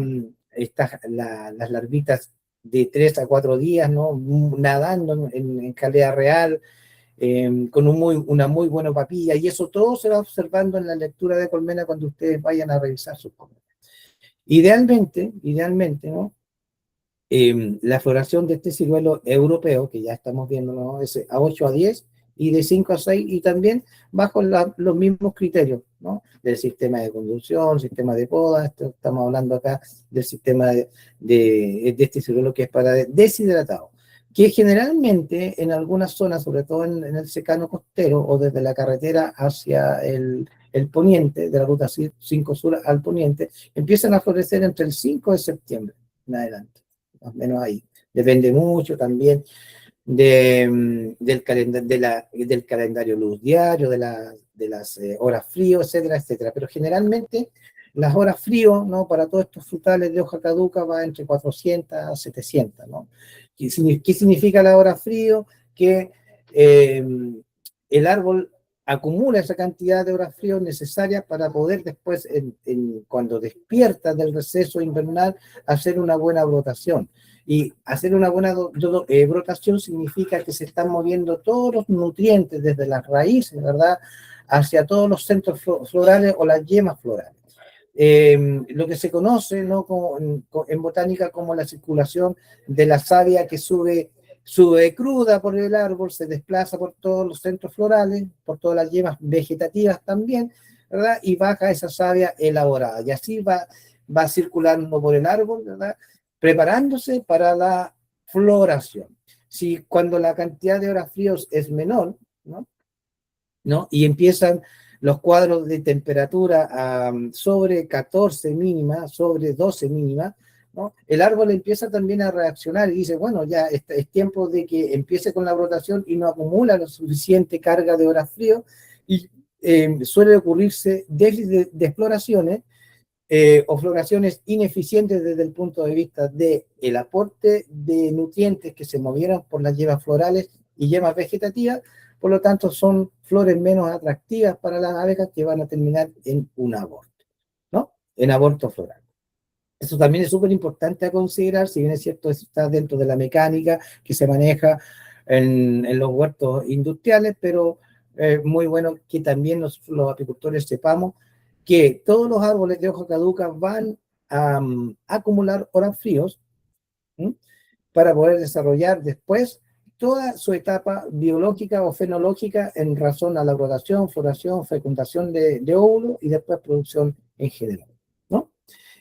las larvitas de 3 a 4 días, ¿no? Nadando en calidad real, con una muy buena papilla, y eso todo se va observando en la lectura de colmena cuando ustedes vayan a revisar sus colmenas. Idealmente, ¿no? La floración de este ciruelo europeo, que ya estamos viendo, ¿no? Es a 8 a 10 y de 5 a 6, y también bajo los mismos criterios, ¿no? Del sistema de conducción, sistema de poda, estamos hablando acá del sistema de este ciruelo que es para deshidratado, que generalmente en algunas zonas, sobre todo en el secano costero o desde la carretera hacia el poniente, de la ruta 5 sur al poniente, empiezan a florecer entre el 5 de septiembre en adelante, más o menos ahí. Depende mucho también del calendario luz diario, de las horas frío, etcétera, etcétera. Pero generalmente las horas frío, ¿no? Para todos estos frutales de hoja caduca va entre 400 a 700, ¿no? ¿Qué significa la hora frío? Que el árbol acumula esa cantidad de horas frío necesarias para poder después, cuando despierta del receso invernal, hacer una buena brotación. Y hacer una buena brotación significa que se están moviendo todos los nutrientes desde las raíces, ¿verdad?, hacia todos los centros florales o las yemas florales. Lo que se conoce, ¿no?, en botánica como la circulación de la savia que sube cruda por el árbol, se desplaza por todos los centros florales, por todas las yemas vegetativas también, ¿verdad?, y baja esa savia elaborada. Y así va circulando por el árbol, ¿verdad?, preparándose para la floración. Si cuando la cantidad de horas fríos es menor, ¿no? Y empiezan los cuadros de temperatura sobre 14 mínima, sobre 12 mínima, ¿no? El árbol empieza también a reaccionar y dice, bueno, ya es tiempo de que empiece con la brotación y no acumula la suficiente carga de horas frío, y suele ocurrirse déficit de exploraciones o floraciones ineficientes desde el punto de vista del aporte de nutrientes que se movieran por las yemas florales y yemas vegetativas. Por lo tanto, son flores menos atractivas para las abejas, que van a terminar en un aborto, ¿no? En aborto floral. Eso también es súper importante a considerar, si bien es cierto, eso está dentro de la mecánica que se maneja en los huertos industriales, pero muy bueno que también los apicultores sepamos que todos los árboles de hoja caduca van a acumular horas fríos, ¿sí?, para poder desarrollar después toda su etapa biológica o fenológica en razón a la brotación, floración, fecundación de óvulos y después producción en general, ¿no?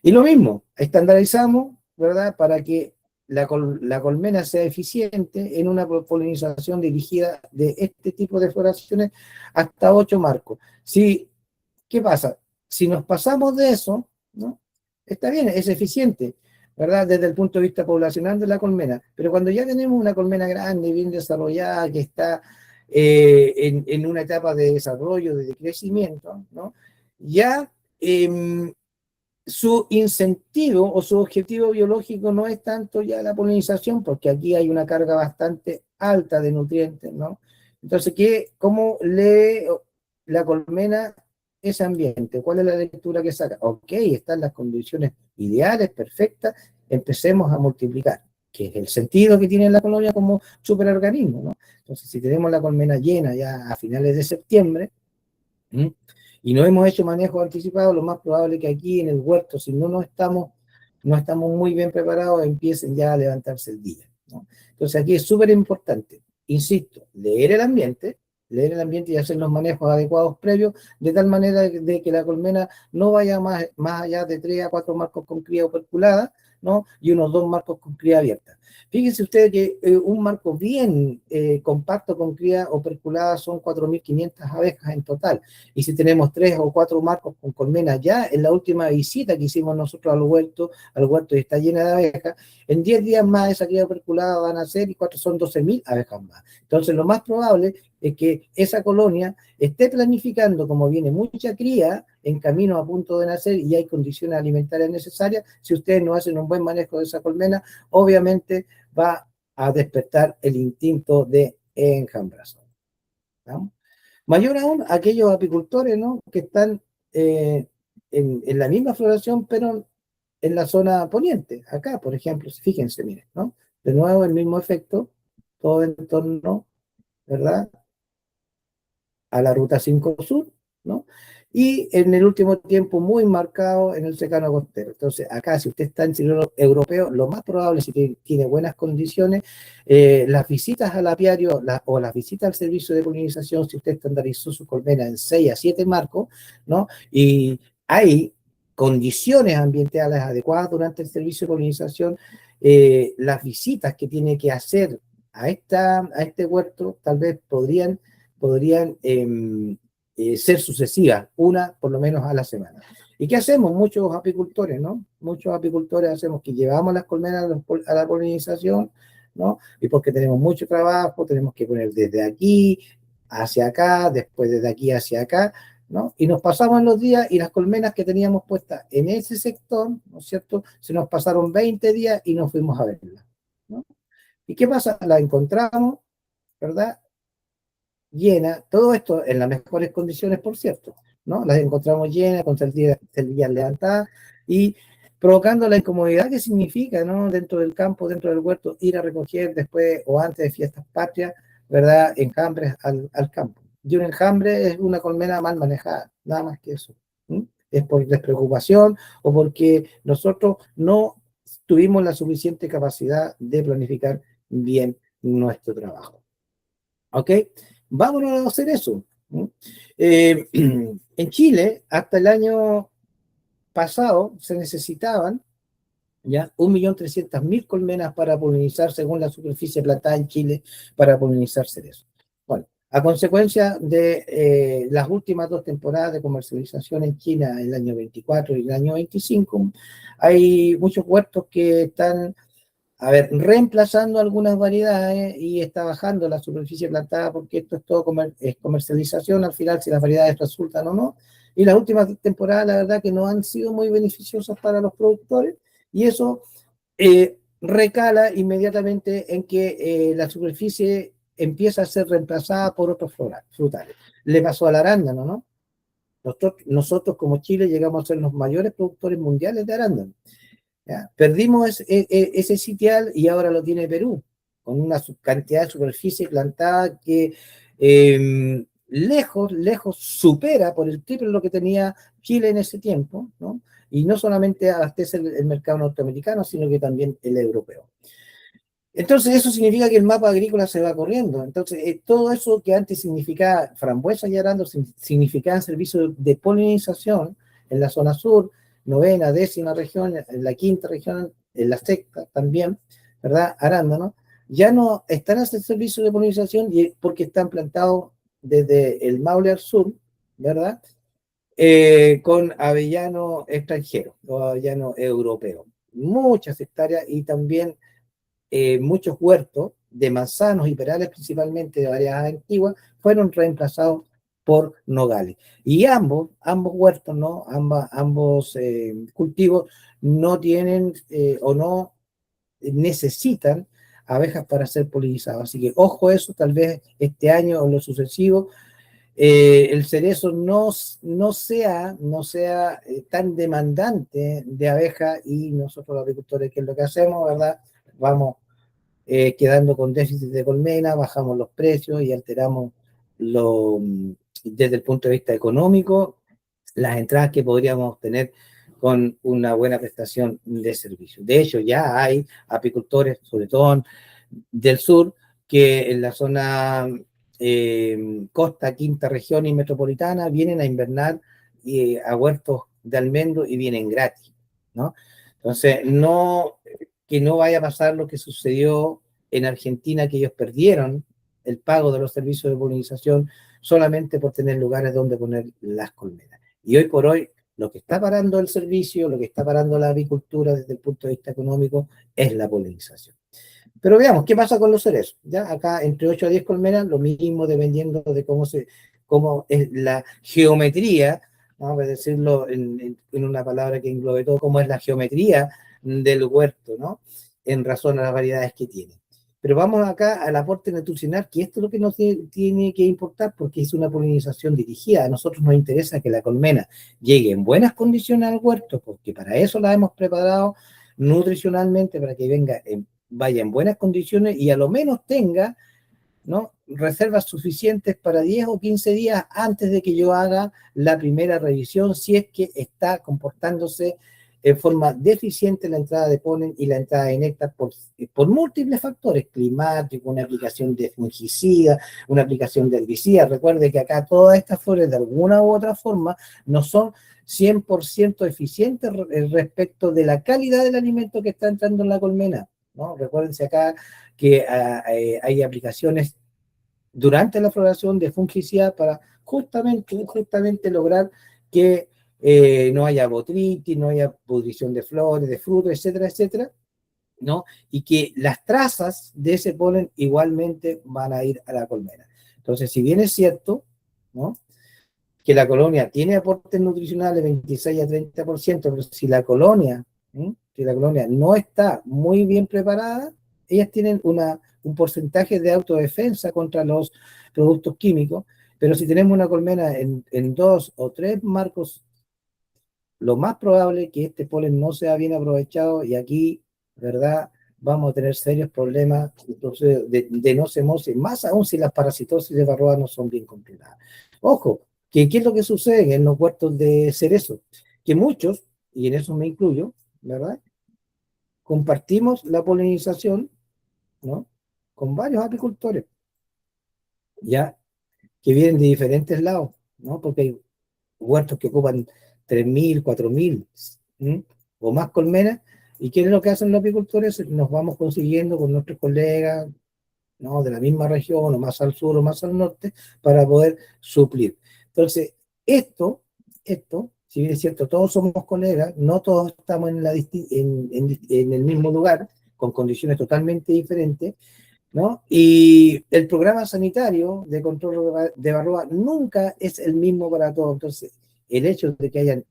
Y lo mismo, estandarizamos, ¿verdad?, para que la colmena sea eficiente en una polinización dirigida de este tipo de floraciones hasta 8 marcos. ¿Qué pasa? Si nos pasamos de eso, ¿no?, está bien, es eficiente, ¿verdad?, desde el punto de vista poblacional de la colmena, pero cuando ya tenemos una colmena grande, bien desarrollada, que está en una etapa de desarrollo, de crecimiento, ¿no?, ya su incentivo o su objetivo biológico no es tanto ya la polinización, porque aquí hay una carga bastante alta de nutrientes, ¿no? Entonces, ¿cómo lee la colmena ese ambiente? ¿Cuál es la lectura que saca? Ok, están las condiciones ideales, perfectas, empecemos a multiplicar, que es el sentido que tiene la colonia como superorganismo, ¿no? Entonces, si tenemos la colmena llena ya a finales de septiembre, y no hemos hecho manejo anticipado, lo más probable es que aquí en el huerto, si no estamos muy bien preparados, empiecen ya a levantarse el día, ¿no? Entonces aquí es súper importante, insisto, leer el ambiente y hacer los manejos adecuados previos, de tal manera de que la colmena no vaya más allá de 3 a 4 marcos con cría operculada, ¿no? Y unos 2 marcos con cría abierta. Fíjense ustedes que un marco bien compacto con cría operculada son 4.500 abejas en total. Y si tenemos 3 o 4 marcos con colmenas ya, en la última visita que hicimos nosotros al huerto y está llena de abejas, en 10 días más esa cría operculada van a ser y 4 son 12.000 abejas más. Entonces lo más probable es que esa colonia esté planificando, como viene mucha cría en camino a punto de nacer y hay condiciones alimentarias necesarias, si ustedes no hacen un buen manejo de esa colmena, obviamente va a despertar el instinto de enjambrazo, ¿no? Mayor aún, aquellos apicultores, ¿no?, que están en la misma floración, pero en la zona poniente. Acá, por ejemplo, fíjense, miren, ¿no? De nuevo el mismo efecto, todo en torno, ¿verdad?, a la ruta 5 Sur, ¿no? Y en el último tiempo muy marcado en el secano costero. Entonces, acá, si usted está en cielo europeo, lo más probable, si tiene buenas condiciones, las visitas al apiario o las visitas al servicio de polinización, si usted estandarizó su colmena en 6 a 7 marcos, ¿no? Y hay condiciones ambientales adecuadas durante el servicio de polinización, las visitas que tiene que hacer a este huerto tal vez podrían ser sucesivas, una por lo menos a la semana. ¿Y qué hacemos? Muchos apicultores, ¿no? Muchos apicultores hacemos que llevamos las colmenas a la polinización, ¿no? Y porque tenemos mucho trabajo, tenemos que poner desde aquí hacia acá, después desde aquí hacia acá, ¿no? Y nos pasamos en los días y las colmenas que teníamos puestas en ese sector, ¿no es cierto?, se nos pasaron 20 días y nos fuimos a verlas, ¿no? ¿Y qué pasa? La encontramos, ¿verdad?, llena, todo esto en las mejores condiciones, por cierto, ¿no? Las encontramos llenas, con celdillas levantadas y provocando la incomodidad que significa, ¿no?, dentro del campo, dentro del huerto, ir a recoger después o antes de fiestas patrias, ¿verdad?, enjambres al campo. Y un enjambre es una colmena mal manejada, nada más que eso. ¿Sí? Es por despreocupación o porque nosotros no tuvimos la suficiente capacidad de planificar bien nuestro trabajo. ¿Ok? Vámonos a hacer eso. Eh, en Chile, hasta el año pasado, se necesitaban ya 1.300.000 colmenas para polinizar, según la superficie plantada en Chile, para polinizar cerezos. Bueno, a consecuencia de las últimas 2 temporadas de comercialización en China, el año 24 y el año 25, hay muchos huertos que están, a ver, reemplazando algunas variedades y está bajando la superficie plantada porque esto es todo es comercialización al final, si las variedades resultan o no. Y las últimas temporadas, la verdad, que no han sido muy beneficiosas para los productores y eso recala inmediatamente en que la superficie empieza a ser reemplazada por otros frutales. Le pasó al arándano, ¿no? Nosotros como Chile llegamos a ser los mayores productores mundiales de arándano. ¿Ya? Perdimos ese sitial y ahora lo tiene Perú, con una cantidad de superficie plantada que lejos supera por el triple lo que tenía Chile en ese tiempo, ¿no? Y no solamente abastece el mercado norteamericano, sino que también el europeo. Entonces eso significa que el mapa agrícola se va corriendo. Entonces todo eso que antes significaba frambuesa y arándano, significaban servicios de polinización en la zona sur, novena, décima región, en la quinta región, en la sexta también, ¿verdad?, arándano, ya no están haciendo servicio de polinización porque están plantados desde el Maule al sur, ¿verdad?, con avellano extranjero o avellano europeo. Muchas hectáreas y también muchos huertos de manzanos y perales, principalmente de variedades antiguas, fueron reemplazados por nogales. Y ambos huertos, ¿no? Ambos cultivos no tienen o no necesitan abejas para ser polinizados. Así que ojo eso, tal vez este año o lo sucesivo, el cerezo no sea tan demandante de abejas y nosotros los agricultores, ¿qué es lo que hacemos, verdad? Vamos quedando con déficit de colmena, bajamos los precios y alteramos desde el punto de vista económico las entradas que podríamos tener con una buena prestación de servicio. De hecho, ya hay apicultores, sobre todo del sur, que en la zona costa, quinta región y metropolitana vienen a invernar a huertos de almendro y vienen gratis, ¿no? Entonces, que no vaya a pasar lo que sucedió en Argentina, que ellos perdieron el pago de los servicios de polinización solamente por tener lugares donde poner las colmenas. Y hoy por hoy, lo que está parando el servicio, lo que está parando la avicultura desde el punto de vista económico, es la polinización. Pero veamos, ¿qué pasa con los cerezos? Ya acá entre 8 a 10 colmenas, lo mismo dependiendo de cómo es la geometría, vamos a decirlo en una palabra que englobe todo, cómo es la geometría del huerto, ¿no? En razón a las variedades que tiene. Pero vamos acá al aporte nutricional, que esto es lo que nos tiene que importar porque es una polinización dirigida. A nosotros nos interesa que la colmena llegue en buenas condiciones al huerto, porque para eso la hemos preparado nutricionalmente, para que vaya en buenas condiciones y a lo menos tenga, ¿no?, reservas suficientes para 10 o 15 días antes de que yo haga la primera revisión, si es que está comportándose en forma deficiente la entrada de polen y la entrada de néctar por múltiples factores, climáticos, una aplicación de fungicida, una aplicación de herbicida. Recuerde que acá todas estas flores de alguna u otra forma no son 100% eficientes respecto de la calidad del alimento que está entrando en la colmena, ¿no? Recuérdense acá que hay aplicaciones durante la floración de fungicida para justamente lograr que no haya botrytis, no haya pudrición de flores, de frutos, etcétera, etcétera, ¿no? Y que las trazas de ese polen igualmente van a ir a la colmena. Entonces, si bien es cierto, ¿no?, que la colonia tiene aportes nutricionales de 26 a 30%, pero si la colonia no está muy bien preparada, ellas tienen un porcentaje de autodefensa contra los productos químicos, pero si tenemos una colmena en 2 o 3 marcos, lo más probable es que este polen no sea bien aprovechado y aquí, ¿verdad?, vamos a tener serios problemas entonces, de nocemosis, más aún si las parasitosis de varroa no son bien controladas. Ojo, ¿qué es lo que sucede en los huertos de cerezo? Que muchos, y en eso me incluyo, ¿verdad?, compartimos la polinización, ¿no?, con varios apicultores, ya, que vienen de diferentes lados, ¿no? Porque hay huertos que ocupan 3.000, 4.000 o más colmenas. ¿Y qué es lo que hacen los apicultores? Nos vamos consiguiendo con nuestros colegas, ¿no?, de la misma región, o más al sur o más al norte, para poder suplir. Entonces, si bien es cierto, todos somos colegas, no todos estamos en el mismo lugar, con condiciones totalmente diferentes, ¿no? Y el programa sanitario de control de varroa nunca es el mismo para todos. Entonces, el hecho de que haya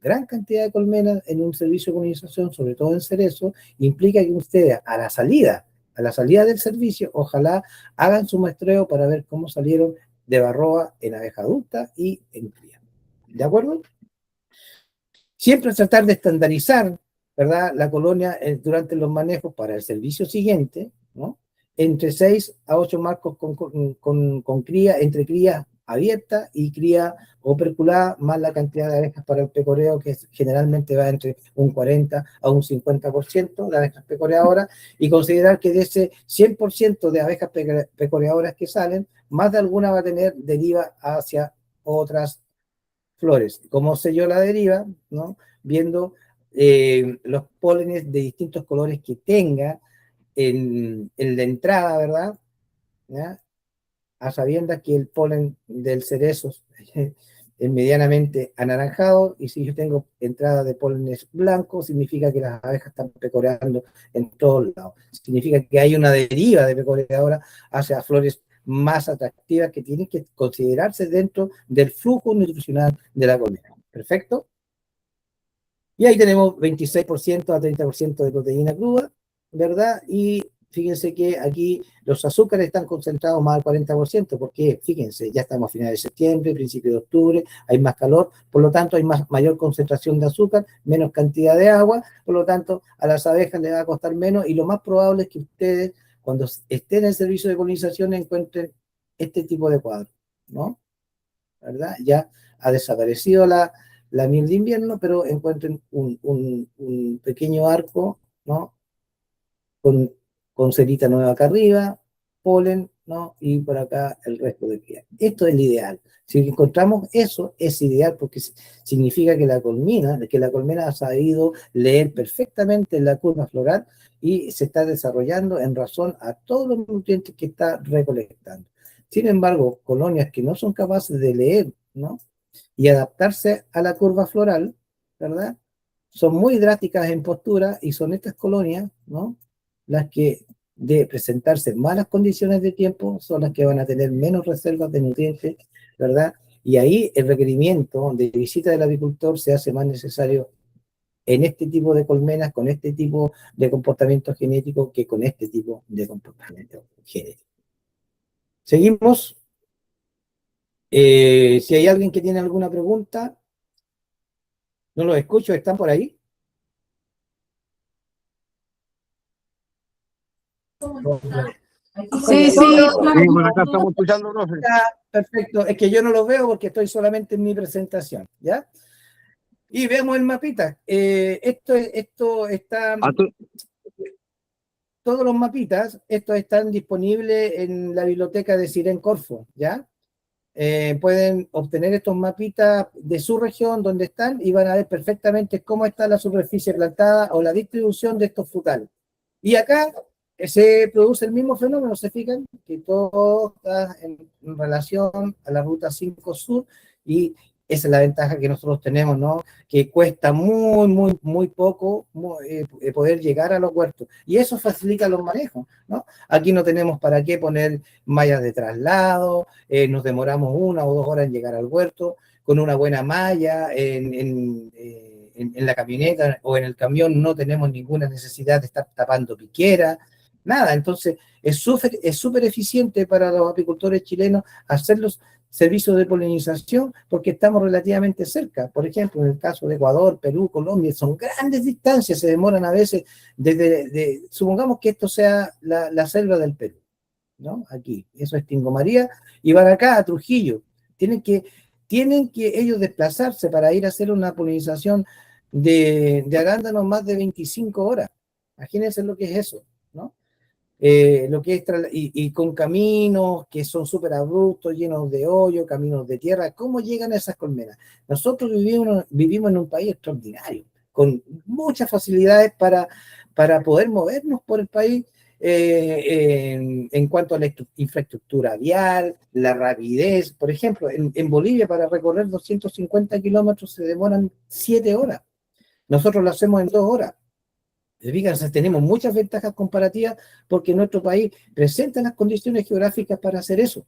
gran cantidad de colmenas en un servicio de colonización, sobre todo en cerezo, implica que ustedes a la salida del servicio, ojalá hagan su muestreo para ver cómo salieron de varroa en abeja adulta y en cría. ¿De acuerdo? Siempre tratar de estandarizar, ¿verdad?, la colonia durante los manejos para el servicio siguiente, ¿no?, entre 6 a 8 marcos con cría, entre cría abierta y cría operculada, más la cantidad de abejas para el pecoreo, que generalmente va entre un 40 a un 50% de abejas pecoreadoras, y considerar que de ese 100% de abejas pecoreadoras que salen, más de alguna va a tener deriva hacia otras flores. ¿Cómo sé yo la deriva? ¿No? Viendo los pólenes de distintos colores que tenga en la entrada, ¿verdad? ¿Ya? A sabiendas que el polen del cerezo es medianamente anaranjado, y si yo tengo entrada de pólenes blancos, significa que las abejas están pecoreando en todos lados. Significa que hay una deriva de pecoreadora hacia flores más atractivas que tienen que considerarse dentro del flujo nutricional de la colmena. ¿Perfecto? Y ahí tenemos 26% a 30% de proteína cruda, ¿verdad? Y fíjense que aquí los azúcares están concentrados más al 40%, porque fíjense, ya estamos a finales de septiembre, principio de octubre, hay más calor, por lo tanto hay mayor concentración de azúcar, menos cantidad de agua, por lo tanto a las abejas les va a costar menos, y lo más probable es que ustedes, cuando estén en el servicio de polinización, encuentren este tipo de cuadro, ¿no? ¿Verdad? Ya ha desaparecido la miel de invierno, pero encuentren un pequeño arco, ¿no?, con cerita nueva acá arriba, polen, ¿no? Y por acá el resto de cría. Esto es el ideal. Si encontramos eso, es ideal porque significa que la colmena ha sabido leer perfectamente la curva floral y se está desarrollando en razón a todos los nutrientes que está recolectando. Sin embargo, colonias que no son capaces de leer, ¿no? Y adaptarse a la curva floral, ¿verdad? Son muy drásticas en postura y son estas colonias, ¿no? Las que, de presentarse en malas condiciones de tiempo, son las que van a tener menos reservas de nutrientes, ¿verdad? Y ahí el requerimiento de visita del apicultor se hace más necesario en este tipo de colmenas, con este tipo de comportamiento genético, que con este tipo de comportamiento genético. Seguimos. Si hay alguien que tiene alguna pregunta, no los escucho, ¿están por ahí? Sí, sí. Sí, por acá estamos escuchando, profe. Perfecto, es que yo no los veo porque estoy solamente en mi presentación, ¿ya? Y vemos el mapita. Esto está, todos los mapitas, estos están disponibles en la biblioteca de Siren Corfo, ¿ya? Pueden obtener estos mapitas de su región donde están y van a ver perfectamente cómo está la superficie plantada o la distribución de estos frutales. Y acá se produce el mismo fenómeno, ¿se fijan? Que todo está en relación a la ruta 5 sur y esa es la ventaja que nosotros tenemos, ¿no? Que cuesta muy poco poder llegar a los huertos. Y eso facilita los manejos, ¿no? Aquí no tenemos para qué poner mallas de traslado, nos demoramos 1 o 2 horas en llegar al huerto, con una buena malla en la camioneta o en el camión no tenemos ninguna necesidad de estar tapando piquera, nada. Entonces es súper eficiente para los apicultores chilenos hacer los servicios de polinización porque estamos relativamente cerca. Por ejemplo, en el caso de Ecuador, Perú, Colombia, son grandes distancias, se demoran a veces supongamos que esto sea la selva del Perú, ¿no? Aquí, eso es Tingo María, y van acá a Trujillo. Tienen que ellos desplazarse para ir a hacer una polinización de arándanos más de 25 horas. Imagínense lo que es eso, ¿no? Lo que es y con caminos que son súper abruptos, llenos de hoyo, caminos de tierra. ¿Cómo llegan a esas colmenas? Nosotros vivimos en un país extraordinario, con muchas facilidades para poder movernos por el país en cuanto a la infraestructura vial, la rapidez. Por ejemplo, en Bolivia para recorrer 250 kilómetros se demoran 7 horas. Nosotros lo hacemos en 2 horas. Fíjense, tenemos muchas ventajas comparativas porque nuestro país presenta las condiciones geográficas para hacer eso.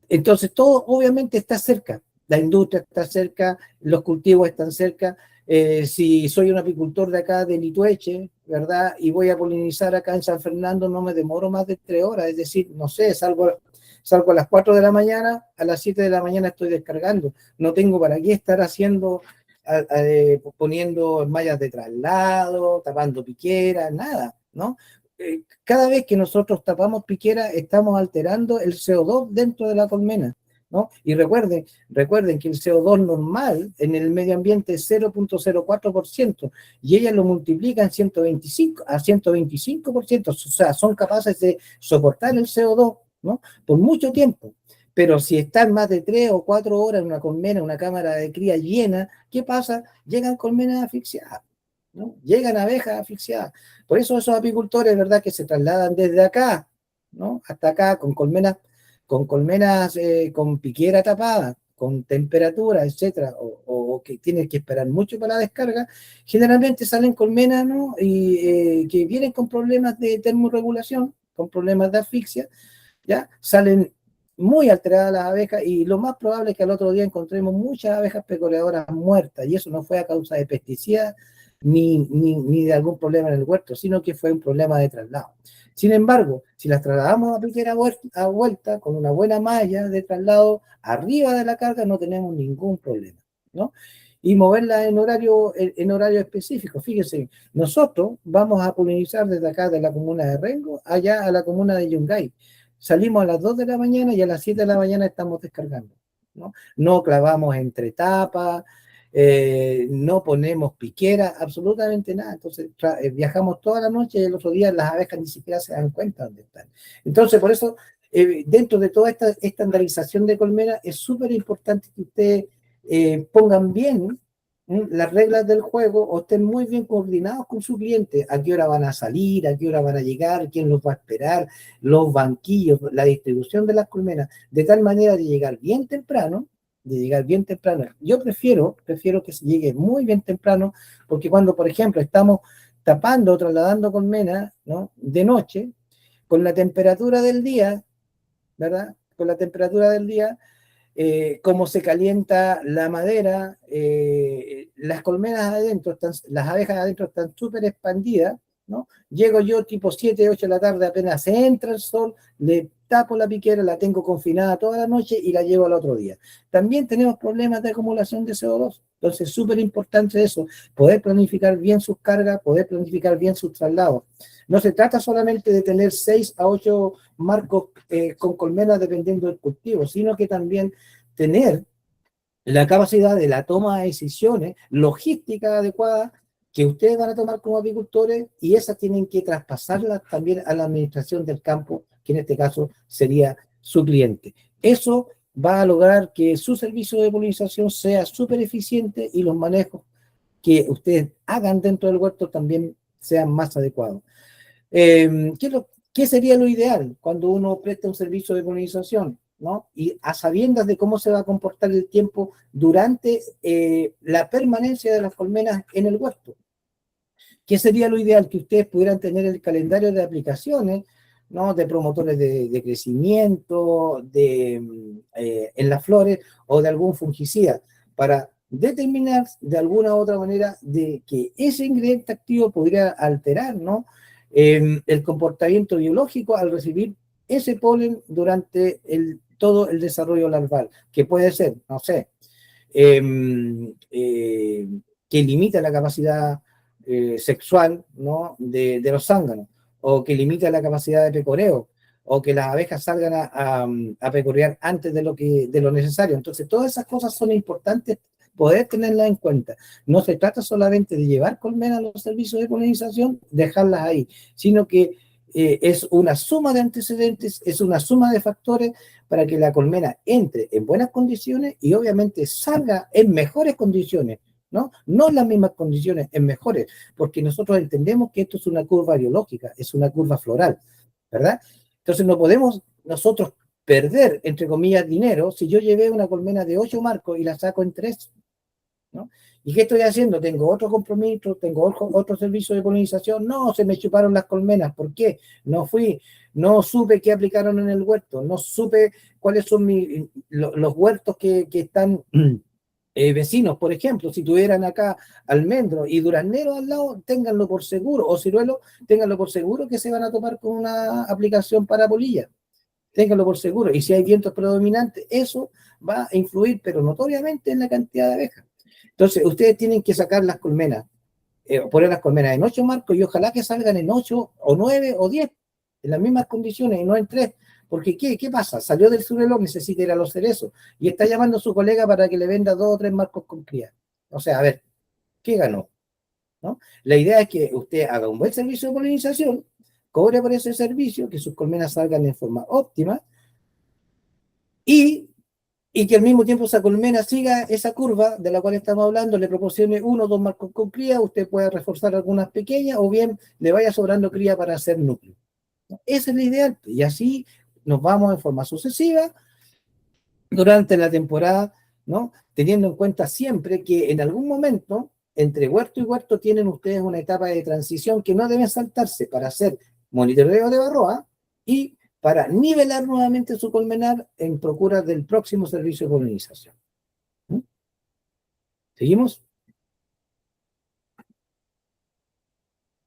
Entonces todo obviamente está cerca. La industria está cerca, los cultivos están cerca. Si soy un apicultor de acá de Litueche, ¿verdad? Y voy a polinizar acá en San Fernando, no me demoro más de 3 horas. Es decir, no sé, salgo a las 4 de la mañana, a las 7 de la mañana estoy descargando. No tengo para qué estar haciendo poniendo mallas de traslado, tapando piqueras, nada, ¿no? Cada vez que nosotros tapamos piquera, estamos alterando el CO2 dentro de la colmena, ¿no? Y recuerden que el CO2 normal en el medio ambiente es 0,04% y ellas lo multiplican a 125%, o sea, son capaces de soportar el CO2, ¿no? Por mucho tiempo. Pero si están más de 3 o 4 horas en una colmena, una cámara de cría llena, ¿qué pasa? Llegan colmenas asfixiadas, ¿no? Llegan abejas asfixiadas. Por eso esos apicultores, ¿verdad?, que se trasladan desde acá, ¿no?, hasta acá con colmenas con piquera tapada, con temperatura, etcétera, o que tienen que esperar mucho para la descarga, generalmente salen colmenas, ¿no?, y que vienen con problemas de termorregulación, con problemas de asfixia, ¿ya? Salen muy alteradas las abejas y lo más probable es que al otro día encontremos muchas abejas pecoreadoras muertas y eso no fue a causa de pesticidas ni de algún problema en el huerto, sino que fue un problema de traslado. Sin embargo, si las trasladamos a piquera a vuelta con una buena malla de traslado arriba de la carga, no tenemos ningún problema, ¿no? Y moverla en horario específico. Fíjense, nosotros vamos a polinizar desde acá de la comuna de Rengo allá a la comuna de Yungay. Salimos a las 2 de la mañana y a las 7 de la mañana estamos descargando, ¿no? No clavamos entre tapas, no ponemos piquera, absolutamente nada. Entonces viajamos toda la noche y el otro día las abejas ni siquiera se dan cuenta dónde están. Entonces, por eso, dentro de toda esta estandarización de colmena, es súper importante que ustedes pongan bien las reglas del juego o estén muy bien coordinados con su cliente, a qué hora van a salir, a qué hora van a llegar, quién los va a esperar, los banquillos, la distribución de las colmenas, de tal manera de llegar bien temprano, Yo prefiero que se llegue muy bien temprano, porque cuando, por ejemplo, estamos tapando o trasladando colmenas, ¿no?, de noche, con la temperatura del día, ¿verdad? Con la temperatura del día, cómo se calienta la madera, las colmenas adentro, las abejas adentro están súper expandidas, ¿no? Llego yo tipo 7, 8 de la tarde, apenas entra el sol, le tapo la piquera, la tengo confinada toda la noche y la llevo al otro día. También tenemos problemas de acumulación de CO2, entonces es súper importante eso, poder planificar bien sus cargas, poder planificar bien sus traslados. No se trata solamente de tener 6 a 8 marcos con colmenas dependiendo del cultivo, sino que también tener la capacidad de la toma de decisiones, logística adecuada, que ustedes van a tomar como apicultores y esas tienen que traspasarlas también a la administración del campo, que en este caso sería su cliente. Eso va a lograr que su servicio de polinización sea súper eficiente y los manejos que ustedes hagan dentro del huerto también sean más adecuados. ¿Qué sería lo ideal cuando uno presta un servicio de polinización, ¿no? Y a sabiendas de cómo se va a comportar el tiempo durante la permanencia de las colmenas en el huerto. ¿Qué sería lo ideal? Que ustedes pudieran tener el calendario de aplicaciones, ¿no?, de promotores de crecimiento, en las flores o de algún fungicida, para determinar de alguna u otra manera de que ese ingrediente activo podría alterar, ¿no?, el comportamiento biológico al recibir ese polen durante todo el desarrollo larval, que puede ser, no sé, que limita la capacidad sexual, ¿no?, de los zánganos, o que limita la capacidad de pecoreo, o que las abejas salgan a pecorear antes de lo necesario. Entonces, todas esas cosas son importantes poder tenerlas en cuenta. No se trata solamente de llevar colmenas a los servicios de polinización, dejarlas ahí, sino que es una suma de antecedentes, es una suma de factores para que la colmena entre en buenas condiciones y obviamente salga en mejores condiciones, ¿no? No en las mismas condiciones, en mejores, porque nosotros entendemos que esto es una curva biológica, es una curva floral, ¿verdad? Entonces no podemos nosotros perder, entre comillas, dinero si yo llevé una colmena de 8 marcos y la saco en 3, ¿no? ¿Y qué estoy haciendo? Tengo otro compromiso, tengo otro servicio de polinización. No, se me chuparon las colmenas. ¿Por qué? No supe qué aplicaron en el huerto, no supe cuáles son los huertos que están vecinos. Por ejemplo, si tuvieran acá almendro y duraznero al lado, ténganlo por seguro, o ciruelo, ténganlo por seguro que se van a tomar con una aplicación para polilla. Ténganlo por seguro. Y si hay vientos predominantes, eso va a influir, pero notoriamente, en la cantidad de abejas. Entonces, ustedes tienen que sacar las colmenas, poner las colmenas en 8 marcos y ojalá que salgan en 8 o 9 o 10, en las mismas condiciones y no en 3. Porque, ¿qué pasa? Salió del ciruelo, necesita ir a los cerezos y está llamando a su colega para que le venda 2 o 3 marcos con cría. O sea, a ver, ¿qué ganó? ¿No? La idea es que usted haga un buen servicio de polinización, cobre por ese servicio, que sus colmenas salgan en forma óptima y que al mismo tiempo esa colmena siga esa curva de la cual estamos hablando, le proporcione 1 o 2 marcos con cría, usted puede reforzar algunas pequeñas o bien le vaya sobrando cría para hacer núcleo. Ese es el ideal y así nos vamos en forma sucesiva durante la temporada, ¿no? Teniendo en cuenta siempre que en algún momento entre huerto y huerto tienen ustedes una etapa de transición que no deben saltarse para hacer monitoreo de varroa y para nivelar nuevamente su colmenar en procura del próximo servicio de polinización. ¿Seguimos?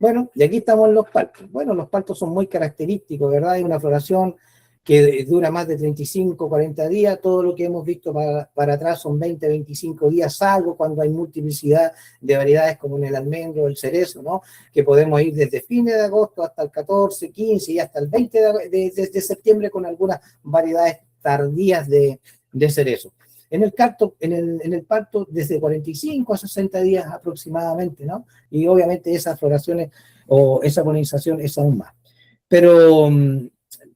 Bueno, y aquí estamos en los paltos. Bueno, los paltos son muy característicos, ¿verdad? Hay una floración que dura más de 35, 40 días. Todo lo que hemos visto para atrás son 20, 25 días, salvo cuando hay multiplicidad de variedades como en el almendro o el cerezo, ¿no? Que podemos ir desde fines de agosto hasta el 14, 15 y hasta el 20 de septiembre con algunas variedades tardías de cerezo. En el parto desde 45 a 60 días aproximadamente, ¿no? Y obviamente esas floraciones o esa polinización es aún más. Pero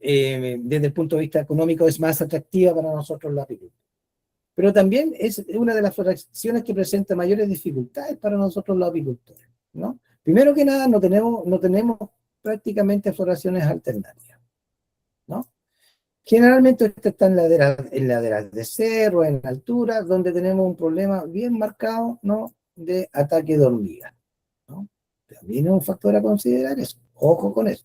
desde el punto de vista económico es más atractiva para nosotros la apicultura. Pero también es una de las floraciones que presenta mayores dificultades para nosotros los apicultores, ¿no? Primero que nada, no tenemos prácticamente floraciones alternativas, ¿no? Generalmente esto está en laderas de cerro, en altura, donde tenemos un problema bien marcado, ¿no? De ataque de hormigas, ¿no? También es un factor a considerar eso. Ojo con eso.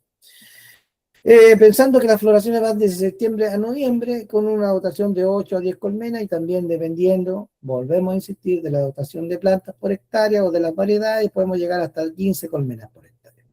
Pensando que las floraciones van desde septiembre a noviembre con una dotación de 8 a 10 colmenas y también dependiendo, volvemos a insistir, de la dotación de plantas por hectárea o de las variedades, podemos llegar hasta 15 colmenas por hectárea.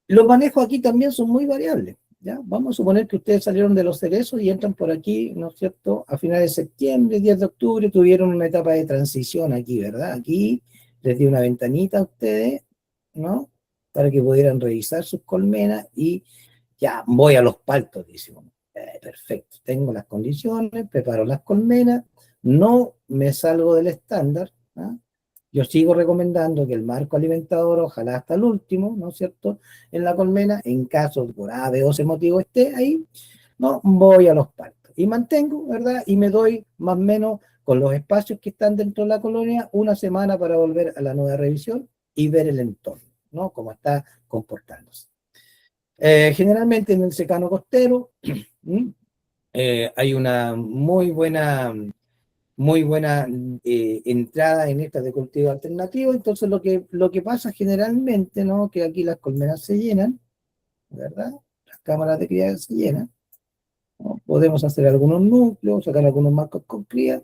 Los manejos aquí también son muy variables, ¿ya? Vamos a suponer que ustedes salieron de los cerezos y entran por aquí, ¿no es cierto?, a finales de septiembre, 10 de octubre, tuvieron una etapa de transición aquí, ¿verdad? Aquí les di una ventanita a ustedes, ¿no?, para que pudieran revisar sus colmenas y ya voy a los paltos, dice uno. Perfecto, tengo las condiciones, preparo las colmenas, no me salgo del estándar, ¿ah? Yo sigo recomendando que el marco alimentador, ojalá hasta el último, ¿no es cierto?, en la colmena, en caso por A, B o C motivo esté ahí, no, voy a los paltos. Y mantengo, ¿verdad? Y me doy más o menos con los espacios que están dentro de la colonia una semana para volver a la nueva revisión y ver el entorno, ¿no? Cómo está comportándose. Generalmente en el secano costero hay una muy buena entrada en estas de cultivo alternativo. Entonces lo que pasa generalmente, ¿no?, que aquí las colmenas se llenan, ¿verdad? Las cámaras de cría se llenan, ¿no? Podemos hacer algunos núcleos, sacar algunos marcos con cría,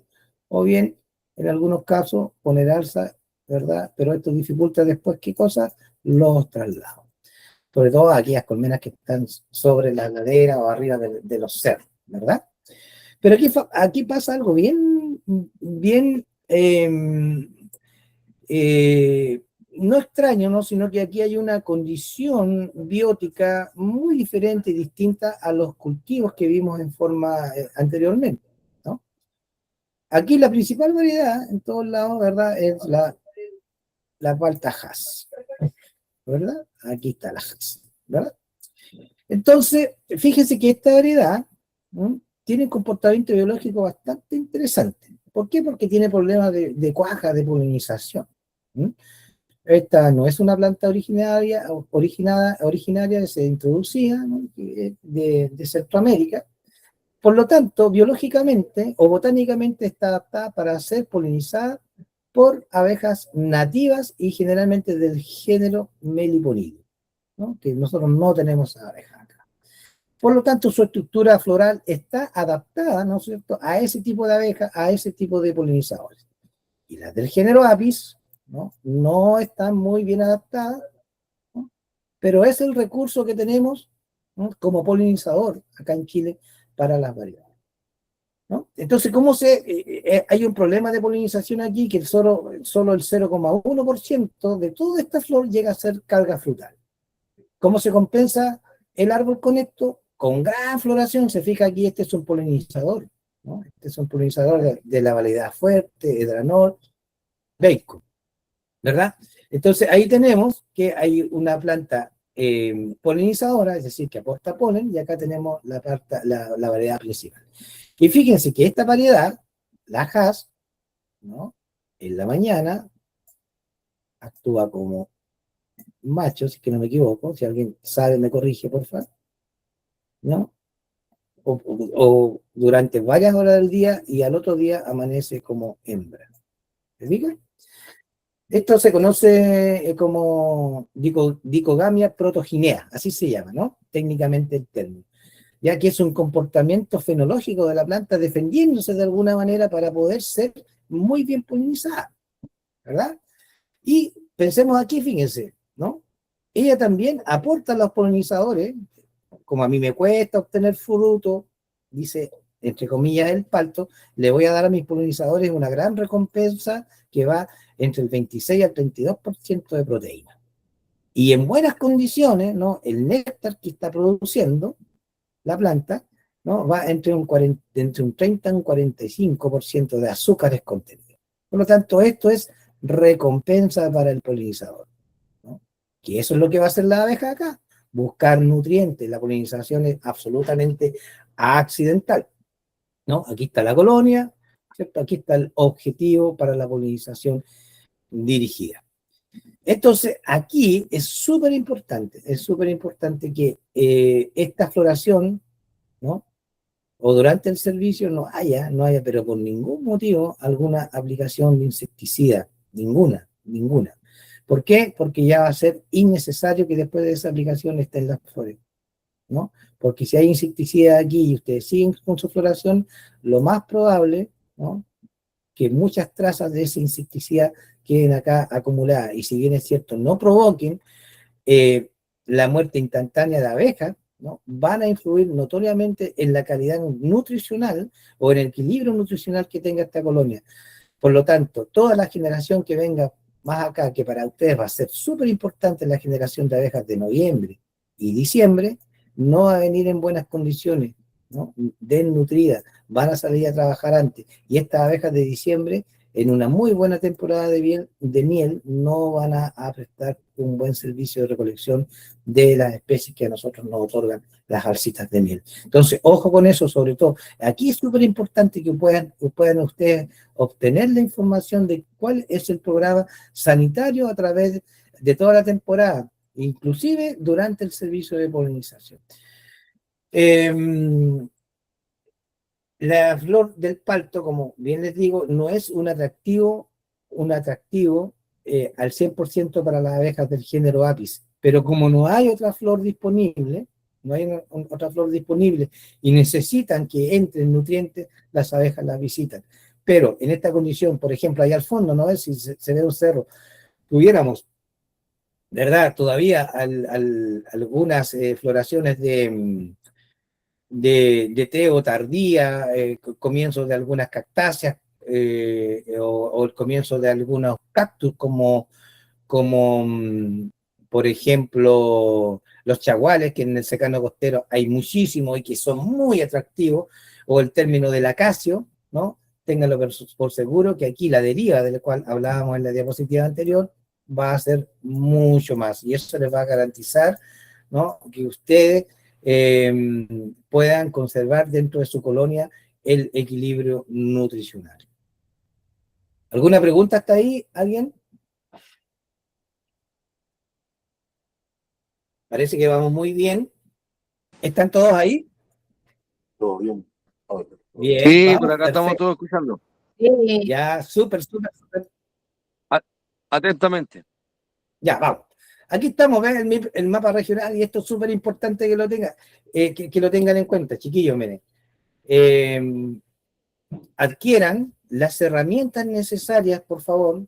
o bien, en algunos casos, poner alza, ¿verdad? Pero esto dificulta después, ¿qué cosa? Los traslados. Sobre todo aquellas colmenas que están sobre la ladera o arriba de los cerros, ¿verdad? Pero aquí pasa algo bien no extraño, ¿no?, sino que aquí hay una condición biótica muy diferente y distinta a los cultivos que vimos en forma anteriormente, ¿no? Aquí la principal variedad en todos lados, ¿verdad?, es la palta Hass, ¿verdad? Aquí está la Hass, ¿verdad? Entonces, fíjense que esta variedad, ¿no?, tiene un comportamiento biológico bastante interesante. ¿Por qué? Porque tiene problemas de cuaja, de polinización. Esta no es una planta originaria que se introducía, ¿no?, de Centroamérica. Por lo tanto, biológicamente o botánicamente está adaptada para ser polinizada por abejas nativas y generalmente del género Meliponidium, ¿no?, que nosotros no tenemos abejas acá. Por lo tanto, su estructura floral está adaptada, ¿no es cierto?, a ese tipo de abejas, a ese tipo de polinizadores. Y las del género Apis, no están muy bien adaptadas, ¿no?, pero es el recurso que tenemos, ¿no?, como polinizador acá en Chile para las variedades, ¿no? Entonces, hay un problema de polinización aquí que solo el 0,1% de toda esta flor llega a ser carga frutal. ¿Cómo se compensa el árbol con esto? Con gran floración. Se fija aquí, este es un polinizador, ¿no? Este es un polinizador de la variedad fuerte, Edranol, Bacon, ¿verdad? Entonces ahí tenemos que hay una planta polinizadora, es decir, que aporta polen, y acá tenemos la variedad principal. Y fíjense que esta variedad, la Hass, ¿no?, en la mañana actúa como macho, si es que no me equivoco, si alguien sabe me corrige, por favor, ¿no? O durante varias horas del día y al otro día amanece como hembra. ¿Se fijan? Esto se conoce como dicogamia protoginea, así se llama, ¿no?, técnicamente el término, ya que es un comportamiento fenológico de la planta defendiéndose de alguna manera para poder ser muy bien polinizada, ¿verdad? Y pensemos aquí, fíjense, ¿no? Ella también aporta a los polinizadores, como a mí me cuesta obtener fruto, dice, entre comillas, el palto, le voy a dar a mis polinizadores una gran recompensa que va entre el 26 al 32% de proteína. Y en buenas condiciones, ¿no?, el néctar que está produciendo la planta ¿no? Va entre un 30 y un 45% de azúcares contenidos. Por lo tanto, esto es recompensa para el polinizador, ¿no? Que eso es lo que va a hacer la abeja acá, buscar nutrientes. La polinización es absolutamente accidental, ¿no? Aquí está la colonia, ¿cierto? Aquí está el objetivo para la polinización dirigida. Entonces, aquí es súper importante que esta floración, ¿no? O durante el servicio no haya, pero por ningún motivo, alguna aplicación de insecticida, ninguna. ¿Por qué? Porque ya va a ser innecesario que después de esa aplicación estén las flores, ¿no? Porque si hay insecticida aquí y ustedes siguen con su floración, lo más probable, ¿no? Que muchas trazas de ese insecticida queden acá acumuladas. Y si bien es cierto, no provoquen la muerte instantánea de abejas, ¿no? Van a influir notoriamente en la calidad nutricional o en el equilibrio nutricional que tenga esta colonia. Por lo tanto, toda la generación que venga más acá, que para ustedes va a ser súper importante la generación de abejas de noviembre y diciembre, no va a venir en buenas condiciones, ¿no? Desnutridas, van a salir a trabajar antes. Y estas abejas de diciembre, en una muy buena temporada de miel no van a prestar un buen servicio de recolección de las especies que a nosotros nos otorgan las alcitas de miel. Entonces, ojo con eso, sobre todo. Aquí es súper importante que puedan ustedes obtener la información de cuál es el programa sanitario a través de toda la temporada, inclusive durante el servicio de polinización. La flor del palto, como bien les digo, no es un atractivo al 100% para las abejas del género Apis, pero como no hay otra flor disponible, otra flor disponible y necesitan que entren nutrientes, las abejas las visitan. Pero en esta condición, por ejemplo, allá al fondo, ¿no ves? Si se ve un cerro, tuviéramos, ¿verdad? Todavía algunas floraciones de teo tardía, comienzos de algunas cactáceas o el comienzo de algunos cactus como por ejemplo los chaguales, que en el secano costero hay muchísimos y que son muy atractivos, o el término del acacio, ¿no? Ténganlo por seguro que aquí la deriva de la cual hablábamos en la diapositiva anterior va a ser mucho más, y eso les va a garantizar, ¿no? Que ustedes puedan conservar dentro de su colonia el equilibrio nutricional. ¿Alguna pregunta hasta ahí? ¿Alguien? Parece que vamos muy bien. ¿Están todos ahí? Todo bien. Bien, Sí, por vamos, acá estamos perfecto. todos escuchando. Ya, súper, súper, súper. A- Atentamente. Ya, vamos. Aquí estamos, ven el mapa regional y esto es súper importante que lo tengan, que lo tengan en cuenta, chiquillos, miren. Adquieran las herramientas necesarias, por favor,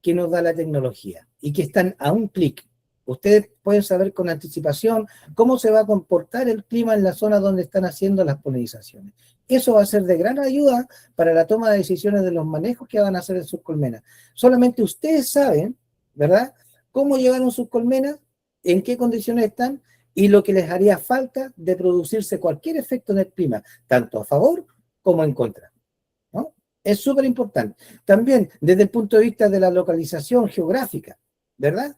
que nos da la tecnología y que están a un clic. Ustedes pueden saber con anticipación cómo se va a comportar el clima en la zona donde están haciendo las polinizaciones. Eso va a ser de gran ayuda para la toma de decisiones de los manejos que van a hacer en sus colmenas. Solamente ustedes saben, ¿verdad?, cómo llegaron sus colmenas, en qué condiciones están y lo que les haría falta de producirse cualquier efecto en el clima, tanto a favor como en contra, ¿no? Es súper importante. También desde el punto de vista de la localización geográfica, ¿verdad?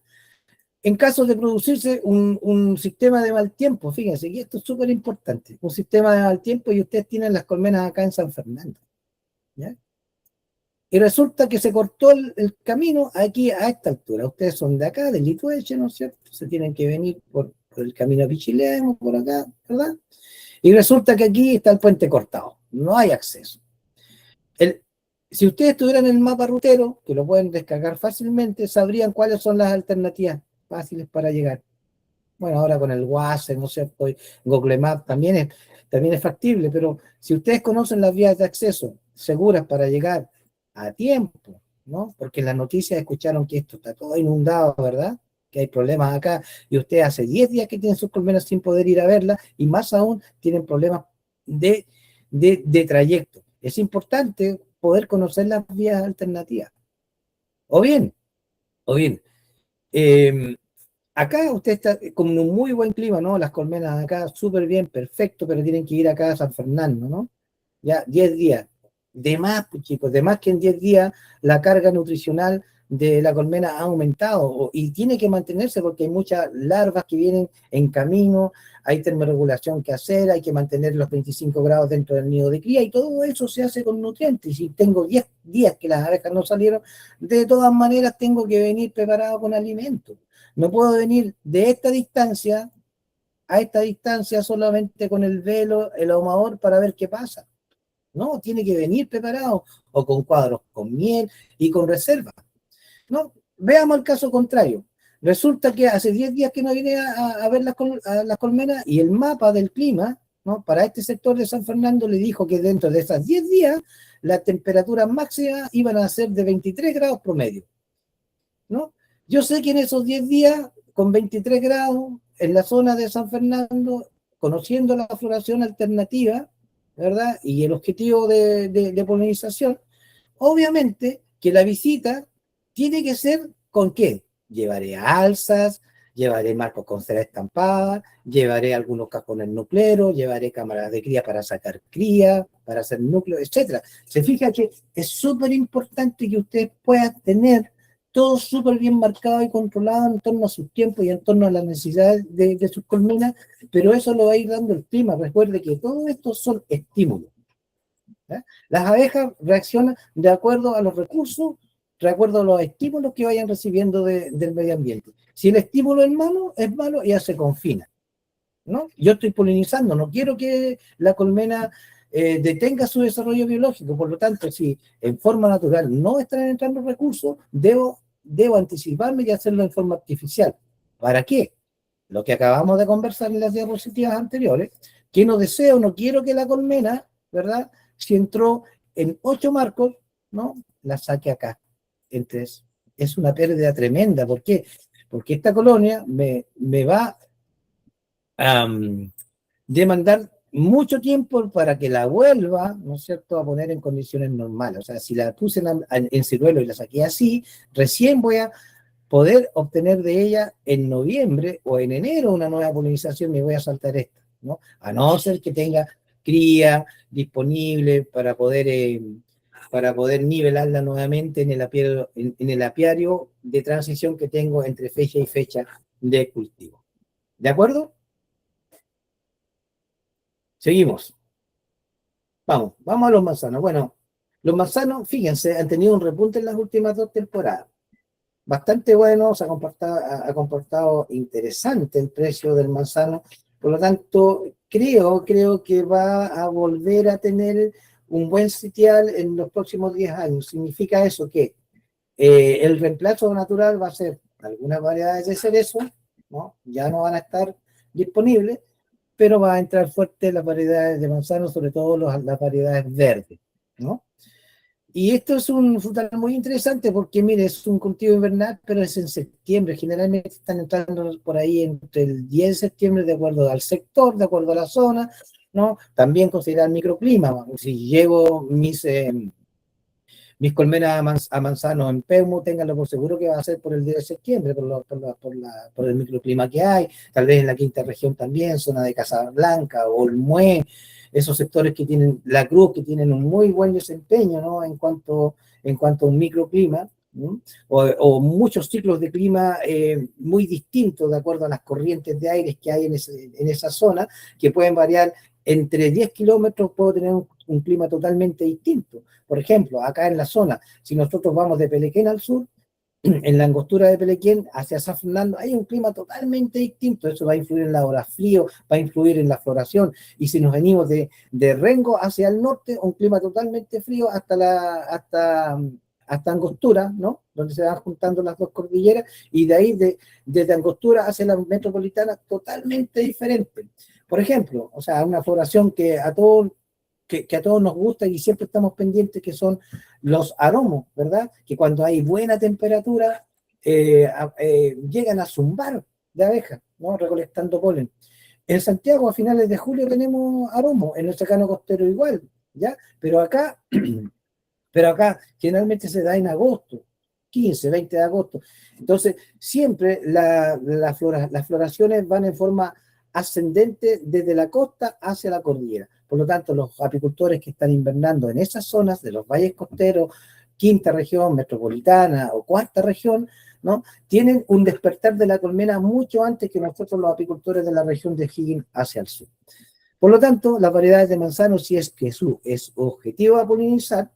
En caso de producirse un sistema de mal tiempo, fíjense, y esto es súper importante, un sistema de mal tiempo y ustedes tienen las colmenas acá en San Fernando, ¿ya? Y resulta que se cortó el camino aquí a esta altura. Ustedes son de acá, de Litueche, ¿no es cierto? Se tienen que venir por el camino Pichilemu, por acá, ¿verdad? Y resulta que aquí está el puente cortado, no hay acceso. Si ustedes tuvieran el mapa rutero, que lo pueden descargar fácilmente, sabrían cuáles son las alternativas fáciles para llegar. Bueno, ahora con el WhatsApp, ¿no es cierto? Google Maps también es factible, pero si ustedes conocen las vías de acceso seguras para llegar a tiempo, ¿no? Porque en las noticias escucharon que esto está todo inundado, ¿verdad? Que hay problemas acá, y ustedes hace 10 días que tienen sus colmenas sin poder ir a verla, y más aún tienen problemas de trayecto. Es importante poder conocer las vías alternativas. O bien, eh, acá usted está con un muy buen clima, ¿no? Las colmenas acá súper bien, perfecto, pero tienen que ir acá a San Fernando, ¿no? Ya, 10 días. De más, pues, chicos, de más que en 10 días la carga nutricional de la colmena ha aumentado y tiene que mantenerse porque hay muchas larvas que vienen en camino, hay termorregulación que hacer, hay que mantener los 25 grados dentro del nido de cría y todo eso se hace con nutrientes. Y si tengo 10 días que las abejas no salieron, de todas maneras tengo que venir preparado con alimento. No puedo venir de esta distancia a esta distancia solamente con el velo, el ahumador para ver qué pasa. No, tiene que venir preparado o con cuadros con miel y con reserva. No, veamos el caso contrario. Resulta que hace 10 días que no vine a ver las colmenas y el mapa del clima, ¿no? Para este sector de San Fernando le dijo que dentro de esas 10 días las temperaturas máximas iban a ser de 23 grados promedio, ¿no? Yo sé que en esos 10 días, con 23 grados, en la zona de San Fernando, conociendo la floración alternativa, ¿verdad? Y el objetivo de polinización, obviamente que la visita tiene que ser ¿con qué? Llevaré alzas, llevaré marcos con cera estampada, llevaré algunos cajones nucleares, llevaré cámaras de cría para sacar cría, para hacer núcleos, etcétera. Se fija que es súper importante que usted pueda tener todo súper bien marcado y controlado en torno a sus tiempos y en torno a las necesidades de sus colmenas, pero eso lo va a ir dando el clima. Recuerde que todo esto son estímulos. ¿Eh? Las abejas reaccionan de acuerdo a los recursos, de acuerdo a los estímulos que vayan recibiendo del medio ambiente. Si el estímulo es malo, ella se confina, ¿no? Yo estoy polinizando, no quiero que la colmena detenga su desarrollo biológico, por lo tanto, si en forma natural no están entrando recursos, debo anticiparme y hacerlo en forma artificial. ¿Para qué? Lo que acabamos de conversar en las diapositivas anteriores, que no deseo, no quiero que la colmena, ¿verdad? Si entró en 8 marcos, ¿no? La saque acá, en 3. Es una pérdida tremenda. ¿Por qué? Porque esta colonia me va a demandar mucho tiempo para que la vuelva, ¿no es cierto?, a poner en condiciones normales. O sea, si la puse en ciruelo y la saqué así, recién voy a poder obtener de ella en noviembre o en enero una nueva polinización, me voy a saltar esta, ¿no? A no ser que tenga cría disponible para poder nivelarla nuevamente en el apiario de transición que tengo entre fecha y fecha de cultivo. ¿De acuerdo? Seguimos. Vamos a los manzanos. Bueno, los manzanos, fíjense, han tenido un repunte en las últimas 2 temporadas. Bastante bueno, se ha comportado interesante el precio del manzano, por lo tanto, creo que va a volver a tener un buen sitial en los próximos 10 años. Significa eso que el reemplazo natural va a ser algunas variedades de cerezo, ¿no? Ya no van a estar disponibles, pero va a entrar fuerte las variedades de manzano, sobre todo las variedades verdes, ¿no? Y esto es un frutal muy interesante porque, mire, es un cultivo invernal, pero es en septiembre. Generalmente están entrando por ahí entre el 10 de septiembre, de acuerdo al sector, de acuerdo a la zona, ¿no? También considerar el microclima. Si llevo mis colmenas a manzano en Peumo, ténganlo por seguro que va a ser por el 10 de septiembre, por el microclima que hay, tal vez en la quinta región también, zona de Casablanca, Olmué, esos sectores que tienen la Cruz, que tienen un muy buen desempeño, ¿no? En cuanto a un microclima, ¿no? O muchos ciclos de clima muy distintos de acuerdo a las corrientes de aire que hay en esa zona, que pueden variar entre 10 kilómetros, puedo tener un clima totalmente distinto. Por ejemplo, acá en la zona, si nosotros vamos de Pelequén al sur, en la angostura de Pelequén hacia San Fernando hay un clima totalmente distinto. Eso va a influir en la hora frío, va a influir en la floración. Y si nos venimos de Rengo hacia el norte, un clima totalmente frío hasta Angostura, ¿no? Donde se van juntando las dos cordilleras, y de ahí, desde Angostura hacia la metropolitana, totalmente diferente. Por ejemplo, o sea, una floración que a todos nos gusta y siempre estamos pendientes, que son los aromos, ¿verdad? Que cuando hay buena temperatura llegan a zumbar de abejas, ¿no? Recolectando polen. En Santiago a finales de julio tenemos aromos, en el Secano Costero igual, ¿ya? Pero acá generalmente se da en agosto, 15, 20 de agosto. Entonces, siempre las floraciones van en forma ascendente desde la costa hacia la cordillera. Por lo tanto, los apicultores que están invernando en esas zonas de los valles costeros, quinta región metropolitana o cuarta región, ¿no? Tienen un despertar de la colmena mucho antes que nosotros los apicultores de la región de Higgins hacia el sur. Por lo tanto, las variedades de manzano, si es que su objetivo a polinizar,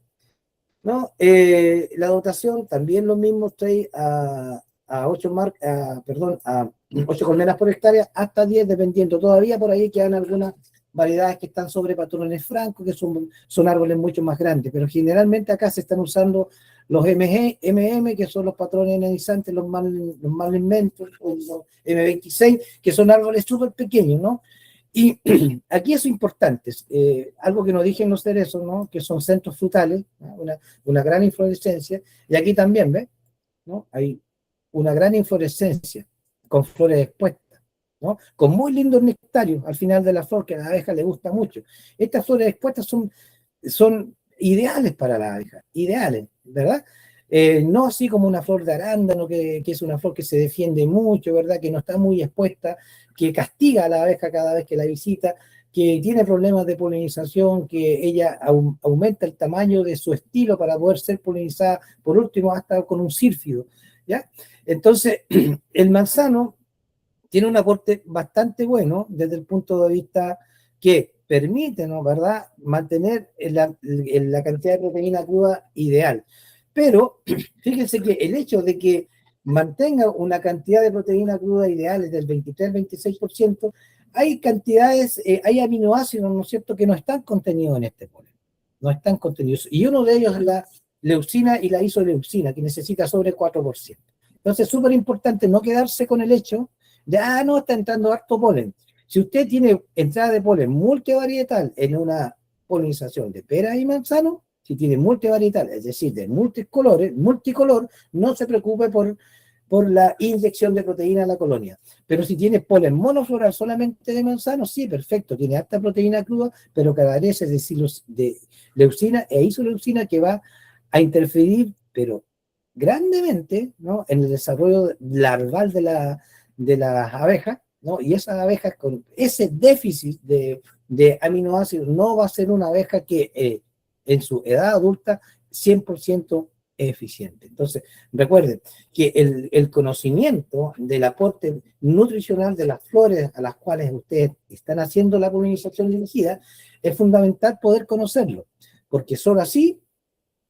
¿no? La dotación también lo mismo, estoy a 8 colmenas por hectárea hasta 10, dependiendo. Todavía por ahí quedan algunas variedades que están sobre patrones francos, que son árboles mucho más grandes, pero generalmente acá se están usando los MM, que son los patrones enanizantes, los Marlin Mentor, los M26, que son árboles súper pequeños, ¿no? Y aquí es importante, algo que nos dije en los cerezos, ¿no? Que son centros frutales, ¿no? Una gran inflorescencia, y aquí también, ¿ves? ¿No? Hay una gran inflorescencia con flores expuestas, ¿no? Con muy lindos nectarios al final de la flor, que a la abeja le gusta mucho. Estas flores expuestas son ideales para la abeja, ideales, ¿verdad? No así como una flor de arándano, que es una flor que se defiende mucho, ¿verdad? Que no está muy expuesta, que castiga a la abeja cada vez que la visita, que tiene problemas de polinización, que ella aumenta el tamaño de su estilo para poder ser polinizada, por último, hasta con un sírfido, ¿ya? Entonces, el manzano tiene un aporte bastante bueno desde el punto de vista que permite, ¿no? ¿Verdad?, mantener la cantidad de proteína cruda ideal. Pero fíjense que el hecho de que mantenga una cantidad de proteína cruda ideal del 23-26%, hay cantidades, hay aminoácidos, ¿no es cierto?, que no están contenidos en este polen. No están contenidos. Y uno de ellos es la leucina y la isoleucina, que necesita sobre 4%. Entonces es súper importante no quedarse con el hecho de, no, está entrando harto polen. Si usted tiene entrada de polen multivarietal en una polinización de pera y manzano, si tiene multivarietal, es decir, de multicolor, no se preocupe por la inyección de proteína a la colonia. Pero si tiene polen monofloral solamente de manzano, sí, perfecto, tiene alta proteína cruda, pero carece de leucina e isoleucina que va a interferir, pero grandemente, ¿no?, en el desarrollo larval de las abejas, ¿no? Y esas abejas con ese déficit de aminoácidos no va a ser una abeja que en su edad adulta 100% eficiente. Entonces, recuerden que el conocimiento del aporte nutricional de las flores a las cuales ustedes están haciendo la polinización dirigida es fundamental poder conocerlo, porque solo así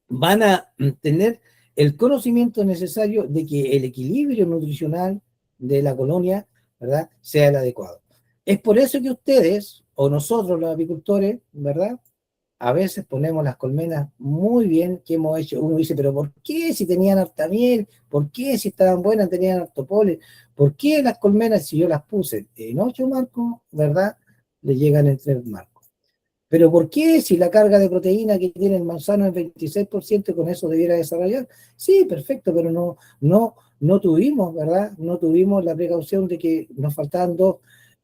van a tener el conocimiento necesario de que el equilibrio nutricional de la colonia, ¿verdad?, sea el adecuado. Es por eso que ustedes, o nosotros los apicultores, ¿verdad?, a veces ponemos las colmenas muy bien que hemos hecho. Uno dice, pero ¿por qué si tenían harta miel? ¿Por qué si estaban buenas tenían harto polen? ¿Por qué las colmenas, si yo las puse en 8 marcos, ¿verdad?, le llegan en 3 marcos? Pero ¿por qué si la carga de proteína que tiene el manzano es 26%, con eso debiera desarrollar? Sí, perfecto, pero no tuvimos, ¿verdad? No tuvimos la precaución de que nos faltaban 2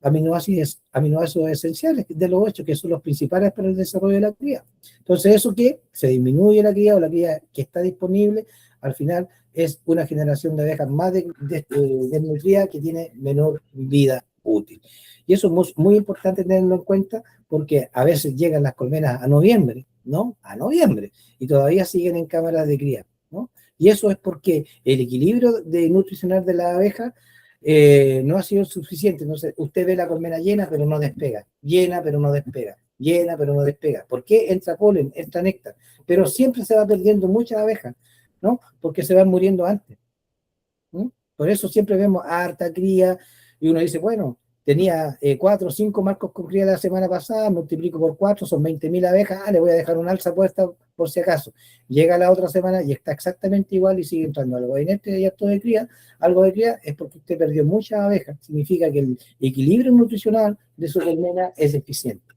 aminoácidos esenciales de los 8, que son los principales para el desarrollo de la cría. Entonces, eso que se disminuye la cría, o la cría que está disponible, al final es una generación de abejas más desnutrida que tiene menor vida útil. Y eso es muy, muy importante tenerlo en cuenta, porque a veces llegan las colmenas a noviembre, ¿no? A noviembre, y todavía siguen en cámaras de cría, ¿no? Y eso es porque el equilibrio nutricional de la abeja no ha sido suficiente. Entonces, usted ve la colmena llena, pero no despega, llena, pero no despega, llena, pero no despega. ¿Por qué? Entra polen, entra néctar, pero siempre se va perdiendo muchas abejas, ¿no? Porque se van muriendo antes, ¿no? Por eso siempre vemos harta cría, y uno dice, bueno, tenía 4 o 5 marcos con cría la semana pasada, multiplico por 4, son 20.000 abejas, le voy a dejar un alza puesta por si acaso. Llega la otra semana y está exactamente igual y sigue entrando algo en este y acto de cría. Algo de cría es porque usted perdió muchas abejas, significa que el equilibrio nutricional de su colmena es eficiente.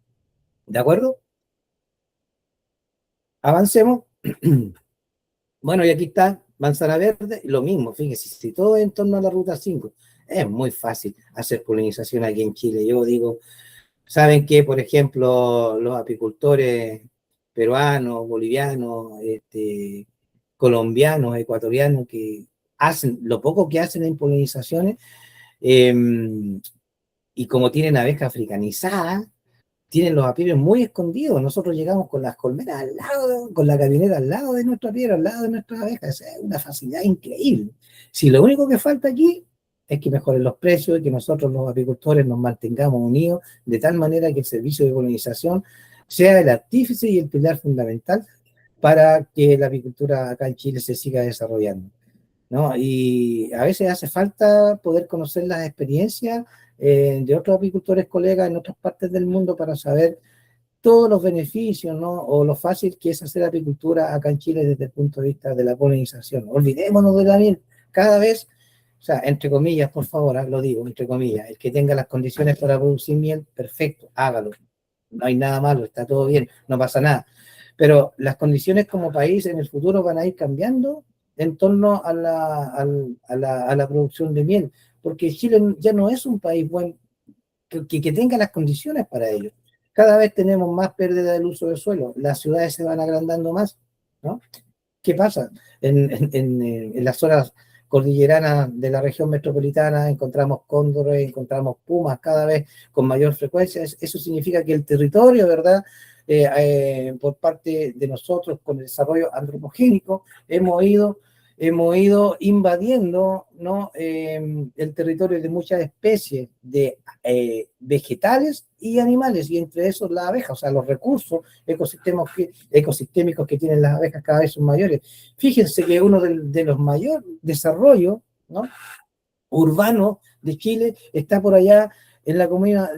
¿De acuerdo? Avancemos. Bueno, y aquí está manzana verde, lo mismo, fíjense, si todo es en torno a la ruta 5, es muy fácil hacer polinización aquí en Chile. Yo digo, saben que, por ejemplo, los apicultores peruanos, bolivianos, colombianos, ecuatorianos, que hacen, lo poco que hacen en polinizaciones, eh, y como tienen abejas africanizadas, tienen los apieros muy escondidos. Nosotros llegamos con las colmenas al lado, con la camioneta al lado de nuestro apiero, al lado de nuestras abejas. Es una facilidad increíble. Si lo único que falta aquí es que mejoren los precios y que nosotros los apicultores nos mantengamos unidos de tal manera que el servicio de polinización sea el artífice y el pilar fundamental para que la apicultura acá en Chile se siga desarrollando, ¿no? Y a veces hace falta poder conocer las experiencias de otros apicultores colegas en otras partes del mundo para saber todos los beneficios, ¿no? O lo fácil que es hacer apicultura acá en Chile desde el punto de vista de la polinización. Olvidémonos de la miel. Cada vez, o sea, entre comillas, por favor, lo digo, entre comillas, el que tenga las condiciones para producir miel, perfecto, hágalo. No hay nada malo, está todo bien, no pasa nada. Pero las condiciones como país en el futuro van a ir cambiando en torno a la producción de miel, porque Chile ya no es un país buen, que tenga las condiciones para ello. Cada vez tenemos más pérdida del uso del suelo, las ciudades se van agrandando más, ¿no? ¿Qué pasa? En las zonas cordilleranas de la región metropolitana encontramos cóndores, encontramos pumas cada vez con mayor frecuencia. Eso significa que el territorio, ¿verdad? Por parte de nosotros, con el desarrollo antropogénico, hemos ido invadiendo, ¿no? El territorio de muchas especies de vegetales y animales, y entre esos las abejas, o sea, los recursos ecosistémicos que tienen las abejas cada vez son mayores. Fíjense que uno de los mayores desarrollos, ¿no?, urbano de Chile está por allá en la comuna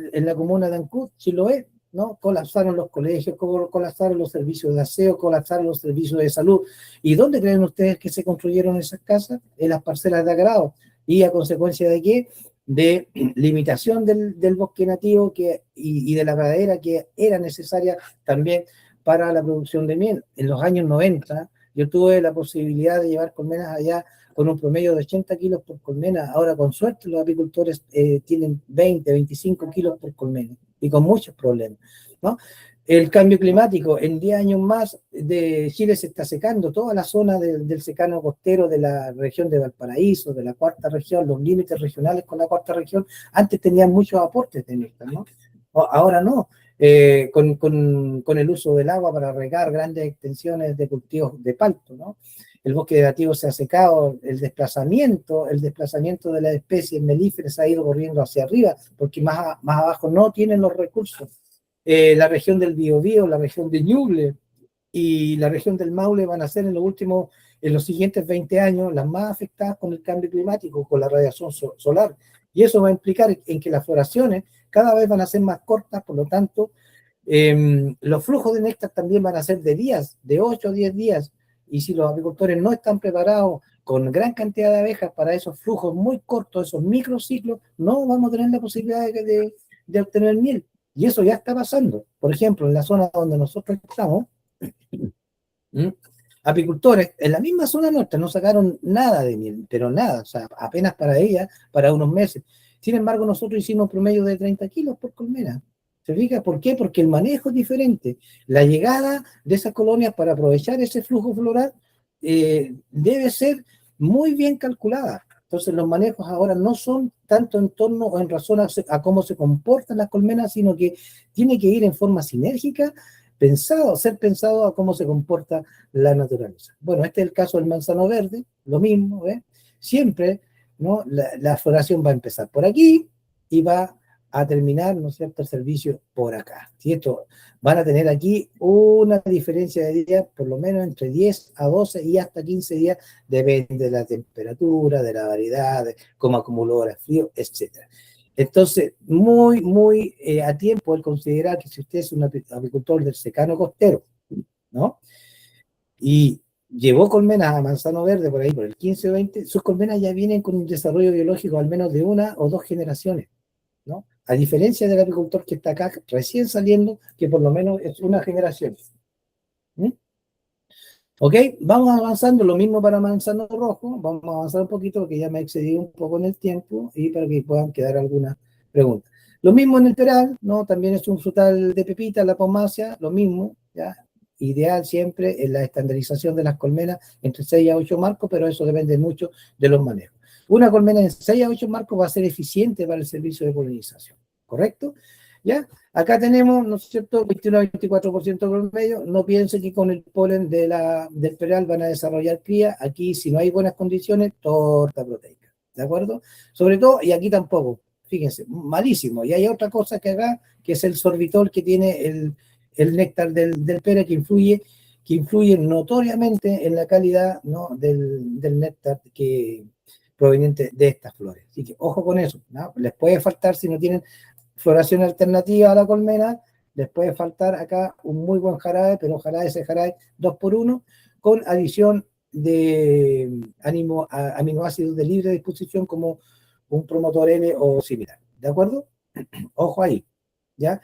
de Ancud, Chiloé, ¿no? Colapsaron los colegios, colapsaron los servicios de aseo, colapsaron los servicios de salud. ¿Y dónde creen ustedes que se construyeron esas casas? En las parcelas de agrado. ¿Y a consecuencia de qué? De limitación del bosque nativo y de la pradera que era necesaria también para la producción de miel. En los años 90 yo tuve la posibilidad de llevar colmenas allá con un promedio de 80 kilos por colmena. Ahora, con suerte, los apicultores tienen 20, 25 kilos por colmena y con muchos problemas, ¿no? El cambio climático, en 10 años más de Chile se está secando, toda la zona del secano costero de la región de Valparaíso, de la cuarta región, los límites regionales con la cuarta región, antes tenían muchos aportes de néctar, ¿no? Ahora no, con el uso del agua para regar grandes extensiones de cultivos de palto, ¿no? El bosque nativo se ha secado, el desplazamiento de las especies melíferas ha ido corriendo hacia arriba, porque más abajo no tienen los recursos. La región del Biobío, la región de Ñuble y la región del Maule van a ser en los siguientes 20 años las más afectadas con el cambio climático, con la radiación solar. Y eso va a implicar en que las floraciones cada vez van a ser más cortas, por lo tanto, los flujos de néctar también van a ser de días, de 8 a 10 días. Y si los agricultores no están preparados con gran cantidad de abejas para esos flujos muy cortos, esos microciclos, no vamos a tener la posibilidad de obtener miel. Y eso ya está pasando. Por ejemplo, en la zona donde nosotros estamos, apicultores en la misma zona nuestra no sacaron nada de miel, pero nada, o sea, apenas para ella, para unos meses. Sin embargo, nosotros hicimos un promedio de 30 kilos por colmena. ¿Se fija? ¿Por qué? Porque el manejo es diferente. La llegada de esas colonias para aprovechar ese flujo floral debe ser muy bien calculada. Entonces, los manejos ahora no son tanto en torno o en razón a cómo se comportan las colmenas, sino que tiene que ir en forma sinérgica, ser pensado a cómo se comporta la naturaleza. Bueno, este es el caso del manzano verde, lo mismo, ¿eh? Siempre, ¿no? La floración va a empezar por aquí y va a terminar, ¿no es cierto?, el servicio por acá. ¿Cierto? Van a tener aquí una diferencia de días, por lo menos entre 10 a 12 y hasta 15 días, depende de la temperatura, de la variedad, de cómo acumuló el frío, etc. Entonces, muy a tiempo el considerar que si usted es un apicultor del secano costero, ¿no?, y llevó colmenas a manzano verde por ahí, por el 15 o 20, sus colmenas ya vienen con un desarrollo biológico al menos de 1 o 2 generaciones, ¿no? A diferencia del agricultor que está acá recién saliendo, que por lo menos es una generación. ¿Mm? Ok, vamos avanzando, lo mismo para manzano rojo, vamos a avanzar un poquito porque ya me excedí un poco en el tiempo y para que puedan quedar algunas preguntas. Lo mismo en el peral, ¿no? También es un frutal de pepita, la pomacia, lo mismo, ¿ya? ideal siempre es la estandarización de las colmenas entre 6 a 8 marcos, pero eso depende mucho de los manejos. Una colmena en 6 a 8 marcos va a ser eficiente para el servicio de polinización, ¿correcto? ¿Ya? Acá tenemos, ¿no es cierto?, 21 a 24% promedio. No piensen que con el polen del peral van a desarrollar cría. Aquí, si no hay buenas condiciones, torta proteica, ¿de acuerdo? Sobre todo, y aquí tampoco, fíjense, malísimo. Y hay otra cosa que acá, que es el sorbitol que tiene el néctar del pera, que influye notoriamente en la calidad, ¿no?, del néctar proveniente de estas flores. Así que ojo con eso, ¿no? Les puede faltar, si no tienen floración alternativa a la colmena, les puede faltar acá un muy buen jarabe, pero ojalá ese jarabe 2x1 con adición de aminoácidos de libre disposición como un promotor L o similar. ¿De acuerdo? Ojo ahí, ¿ya?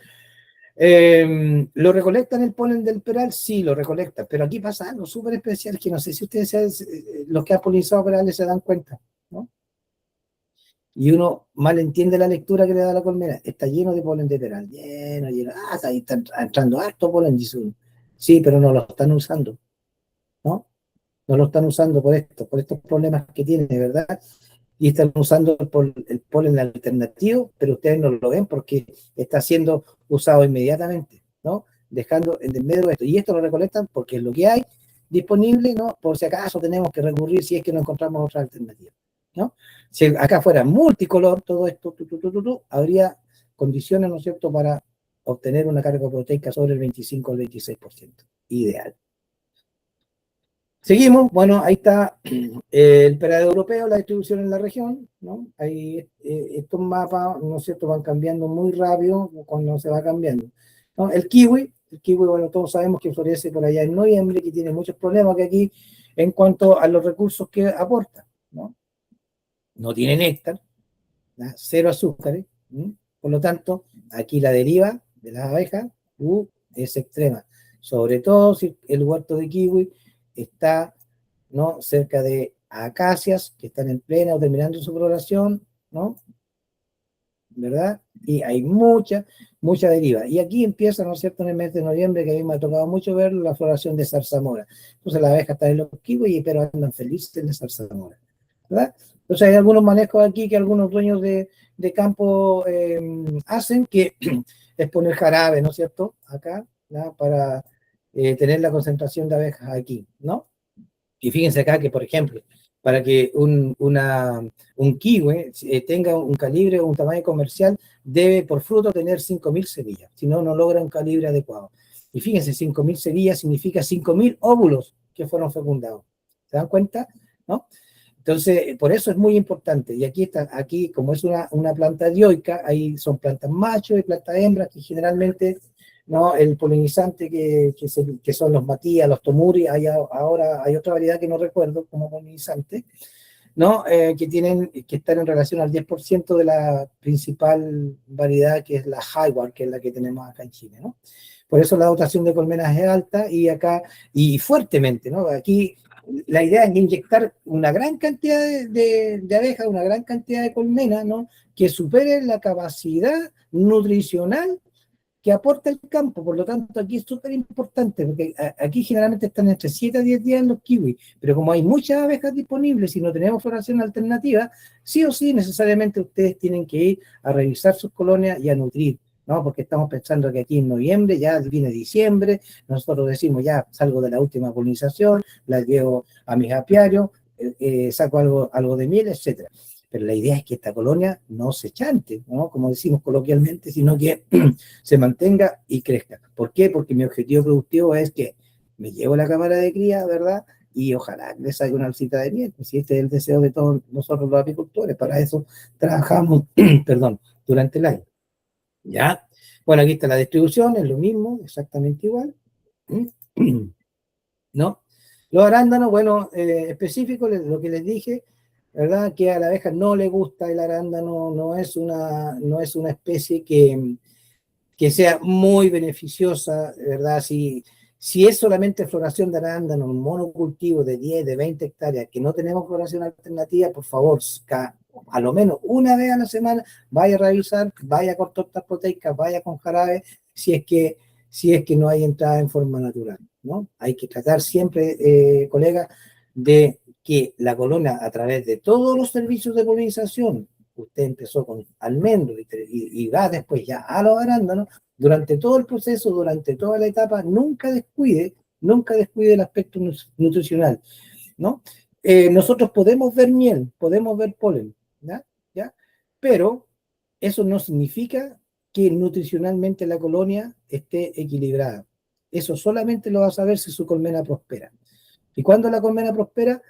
¿Lo recolectan el polen del peral? Sí, lo recolectan, pero aquí pasa algo súper especial que no sé si ustedes, los que han polinizado perales, se dan cuenta, ¿no? Y uno mal entiende la lectura que le da la colmena. Está lleno de polen de peral, lleno. Ahí está entrando harto polen, dice uno. Sí, pero no lo están usando, ¿no? No lo están usando por estos problemas que tiene, ¿verdad? Y están usando el polen alternativo, pero ustedes no lo ven porque está siendo usado inmediatamente, ¿no? Dejando en el medio de esto. Y esto lo recolectan porque es lo que hay disponible, ¿no? Por si acaso tenemos que recurrir si es que no encontramos otra alternativa, ¿no? Si acá fuera multicolor todo esto, habría condiciones, ¿no es cierto?, para obtener una carga proteica sobre el 25 al 26%. Ideal. Seguimos, bueno, ahí está el peral europeo, la distribución en la región, ¿no? Ahí estos mapas, ¿no es cierto?, van cambiando muy rápido cuando se va cambiando, ¿no? El kiwi, bueno, todos sabemos que florece por allá en noviembre, que tiene muchos problemas que aquí en cuanto a los recursos que aporta, ¿no? No tiene néctar, ¿no? Cero azúcares, ¿no? Por lo tanto, aquí la deriva de las abejas es extrema, sobre todo si el huerto de kiwi está, ¿no?, cerca de acacias que están en plena o terminando su floración, ¿no? ¿Verdad? Y hay mucha deriva. Y aquí empieza, ¿no es cierto?, en el mes de noviembre, que a mí me ha tocado mucho ver la floración de zarzamora. Entonces las abejas están en los kiwis, pero andan felices de zarzamora, ¿verdad? Entonces hay algunos manejos aquí que algunos dueños de campo hacen, que es poner jarabe, ¿no es cierto?, acá, ¿no?, para tener la concentración de abejas aquí, ¿no? Y fíjense acá que, por ejemplo, para que un kiwi tenga un calibre o un tamaño comercial, debe por fruto tener 5.000 semillas, si no, no logra un calibre adecuado. Y fíjense, 5.000 semillas significa 5.000 óvulos que fueron fecundados. ¿Se dan cuenta? ¿No? Entonces, por eso es muy importante. Y aquí como es una planta dioica, ahí son plantas machos y plantas hembras, que generalmente, ¿no?, el polinizante que son los matías, los tomuri, ahora hay otra variedad que no recuerdo como polinizante, ¿no? Que están en relación al 10% de la principal variedad, que es la Hayward, que es la que tenemos acá en Chile, ¿no? Por eso la dotación de colmenas es alta y fuertemente, ¿no? Aquí la idea es inyectar una gran cantidad de abejas, una gran cantidad de colmenas, ¿no?, que supere la capacidad nutricional que aporta el campo. Por lo tanto, aquí es súper importante, porque aquí generalmente están entre 7 a 10 días en los kiwis, pero como hay muchas abejas disponibles y no tenemos floración alternativa, sí o sí necesariamente ustedes tienen que ir a revisar sus colonias y a nutrir, ¿no? Porque estamos pensando que aquí en noviembre, ya viene diciembre, nosotros decimos ya salgo de la última polinización, la llevo a mis apiarios, saco algo de miel, etcétera. Pero la idea es que esta colonia no se chante, ¿no?, como decimos coloquialmente, sino que se mantenga y crezca. ¿Por qué? Porque mi objetivo productivo es que me llevo la cámara de cría, ¿verdad?, y ojalá les salga una alcita de miel. Si este es el deseo de todos nosotros los apicultores, para eso trabajamos, perdón, durante el año. ¿Ya? Bueno, aquí está la distribución, es lo mismo, exactamente igual. ¿No? Los arándanos, bueno, específico, lo que les dije, ¿verdad?, que a la abeja no le gusta el arándano, no es una especie que sea muy beneficiosa, ¿verdad? Si es solamente floración de arándano, un monocultivo de 10, de 20 hectáreas, que no tenemos floración alternativa, por favor, a lo menos una vez a la semana, vaya a revisar, vaya con tortas proteicas, vaya con jarabe, si es que no hay entrada en forma natural. ¿no? Hay que tratar siempre, colega, de que la colonia, a través de todos los servicios de polinización, usted empezó con almendro y va después ya a los arándanos, durante todo el proceso, durante toda la etapa, nunca descuide el aspecto nutricional, ¿no? Nosotros podemos ver miel, podemos ver polen, ¿ya? ¿Ya? Pero eso no significa que nutricionalmente la colonia esté equilibrada. Eso solamente lo va a saber si su colmena prospera. ¿Y cuando la colmena prospera?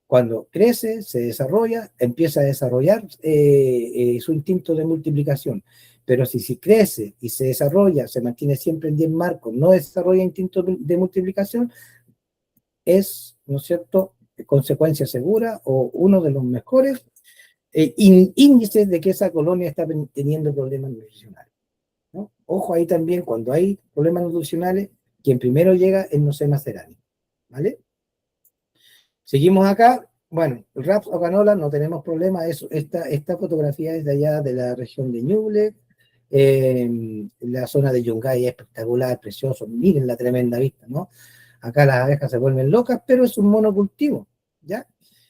Cuando crece, se desarrolla, empieza a desarrollar su instinto de multiplicación. Pero si crece y se desarrolla, se mantiene siempre en 10 marcos, no desarrolla instinto de multiplicación, es, ¿no es cierto?, consecuencia segura o uno de los mejores índices de que esa colonia está teniendo problemas nutricionales, ¿no? Ojo ahí también, cuando hay problemas nutricionales, quien primero llega es Nosema cerani, ¿vale? Seguimos acá. Bueno, el Raps o canola, no tenemos problema. Esta fotografía es de allá de la región de Ñuble. La zona de Yungay es espectacular, precioso. Miren la tremenda vista, ¿no? Acá las abejas se vuelven locas, pero es un monocultivo, ¿ya?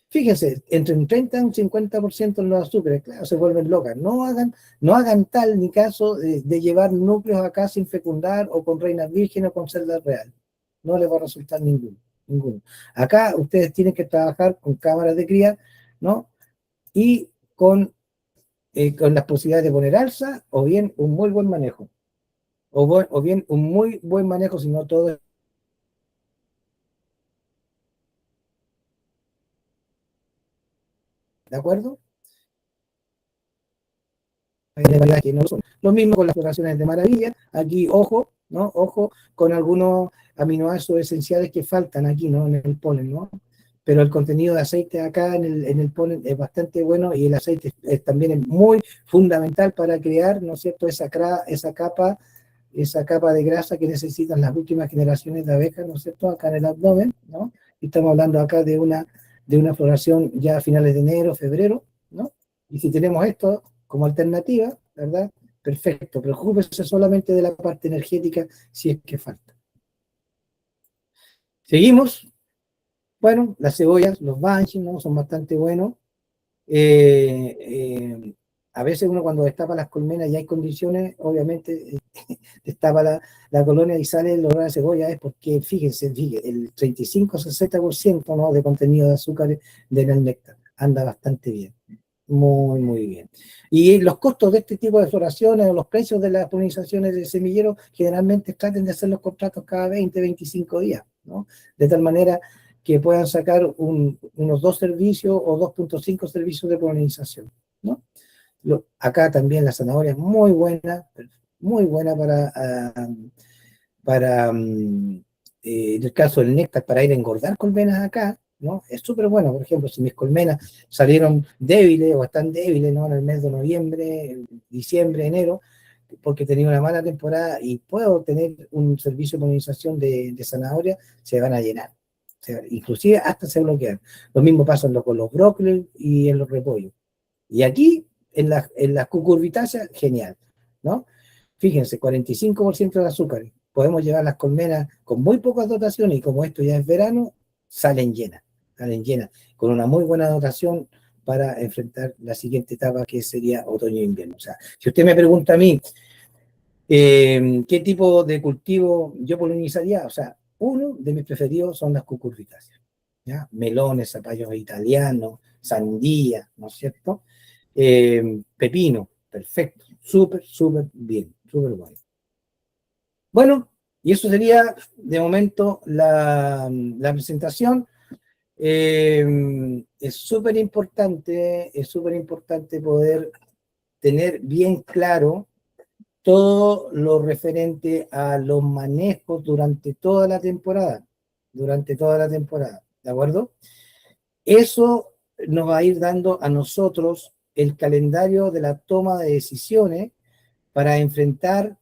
Fíjense, entre un 30 y un 50% en los azúcares, claro, se vuelven locas. No hagan tal ni caso de llevar núcleos acá sin fecundar o con reinas vírgenes o con celdas reales. No les va a resultar ninguno. Acá ustedes tienen que trabajar con cámaras de cría, ¿no? Y con las posibilidades de poner alza o bien un muy buen manejo. O bien un muy buen manejo, si no todo. ¿De acuerdo? Que no son. Lo mismo con las floraciones de maravilla. Aquí, ojo, ¿no? Ojo con algunos aminoácidos esenciales que faltan aquí, ¿no? En el polen, ¿no? Pero el contenido de aceite acá en el polen es bastante bueno y el aceite también es muy fundamental para crear, ¿no es cierto?, esa capa de grasa que necesitan las últimas generaciones de abejas, ¿no es cierto?, acá en el abdomen, ¿no? Y estamos hablando acá de una floración ya a finales de enero, febrero, ¿no? Y si tenemos esto como alternativa, ¿verdad? Perfecto, preocúpese solamente de la parte energética si es que falta. Seguimos. Bueno, las cebollas, los bunching, ¿no?, son bastante buenos. A veces uno cuando destapa las colmenas y hay condiciones, obviamente destapa la colonia y sale el olor a cebolla, es porque, fíjense, el 35-60%, ¿no?, de contenido de azúcar del néctar anda bastante bien, muy, muy bien. Y los costos de este tipo de floraciones o los precios de las polinizaciones de semilleros generalmente traten de hacer los contratos cada 20-25 días, ¿no? De tal manera que puedan sacar unos 2 servicios o 2.5 servicios de polinización, ¿no? Acá también la zanahoria es muy buena en el caso del néctar, para ir a engordar colmenas acá, ¿no? Es súper bueno. Por ejemplo, si mis colmenas salieron débiles o están débiles, ¿no?, en el mes de noviembre, diciembre, enero, porque tenía una mala temporada y puedo tener un servicio de polinización de zanahoria, se van a llenar. O sea, inclusive hasta se bloquean. Lo mismo pasa con los brócolis y en los repollos. Y aquí, en las cucurbitáceas, genial, ¿no? Fíjense, 45% de azúcar. Podemos llevar las colmenas con muy pocas dotaciones y como esto ya es verano, salen llenas, con una muy buena dotación para enfrentar la siguiente etapa que sería otoño e invierno. O sea, si usted me pregunta a mí qué tipo de cultivo yo polinizaría, o sea, uno de mis preferidos son las cucurbitáceas, ¿ya? Melones, zapallos italianos, sandía, ¿no es cierto? Pepino, perfecto, súper, súper bien, súper bueno. Bueno, y eso sería de momento la presentación. Es súper importante poder tener bien claro todo lo referente a los manejos durante toda la temporada, ¿de acuerdo? Eso nos va a ir dando a nosotros el calendario de la toma de decisiones para enfrentar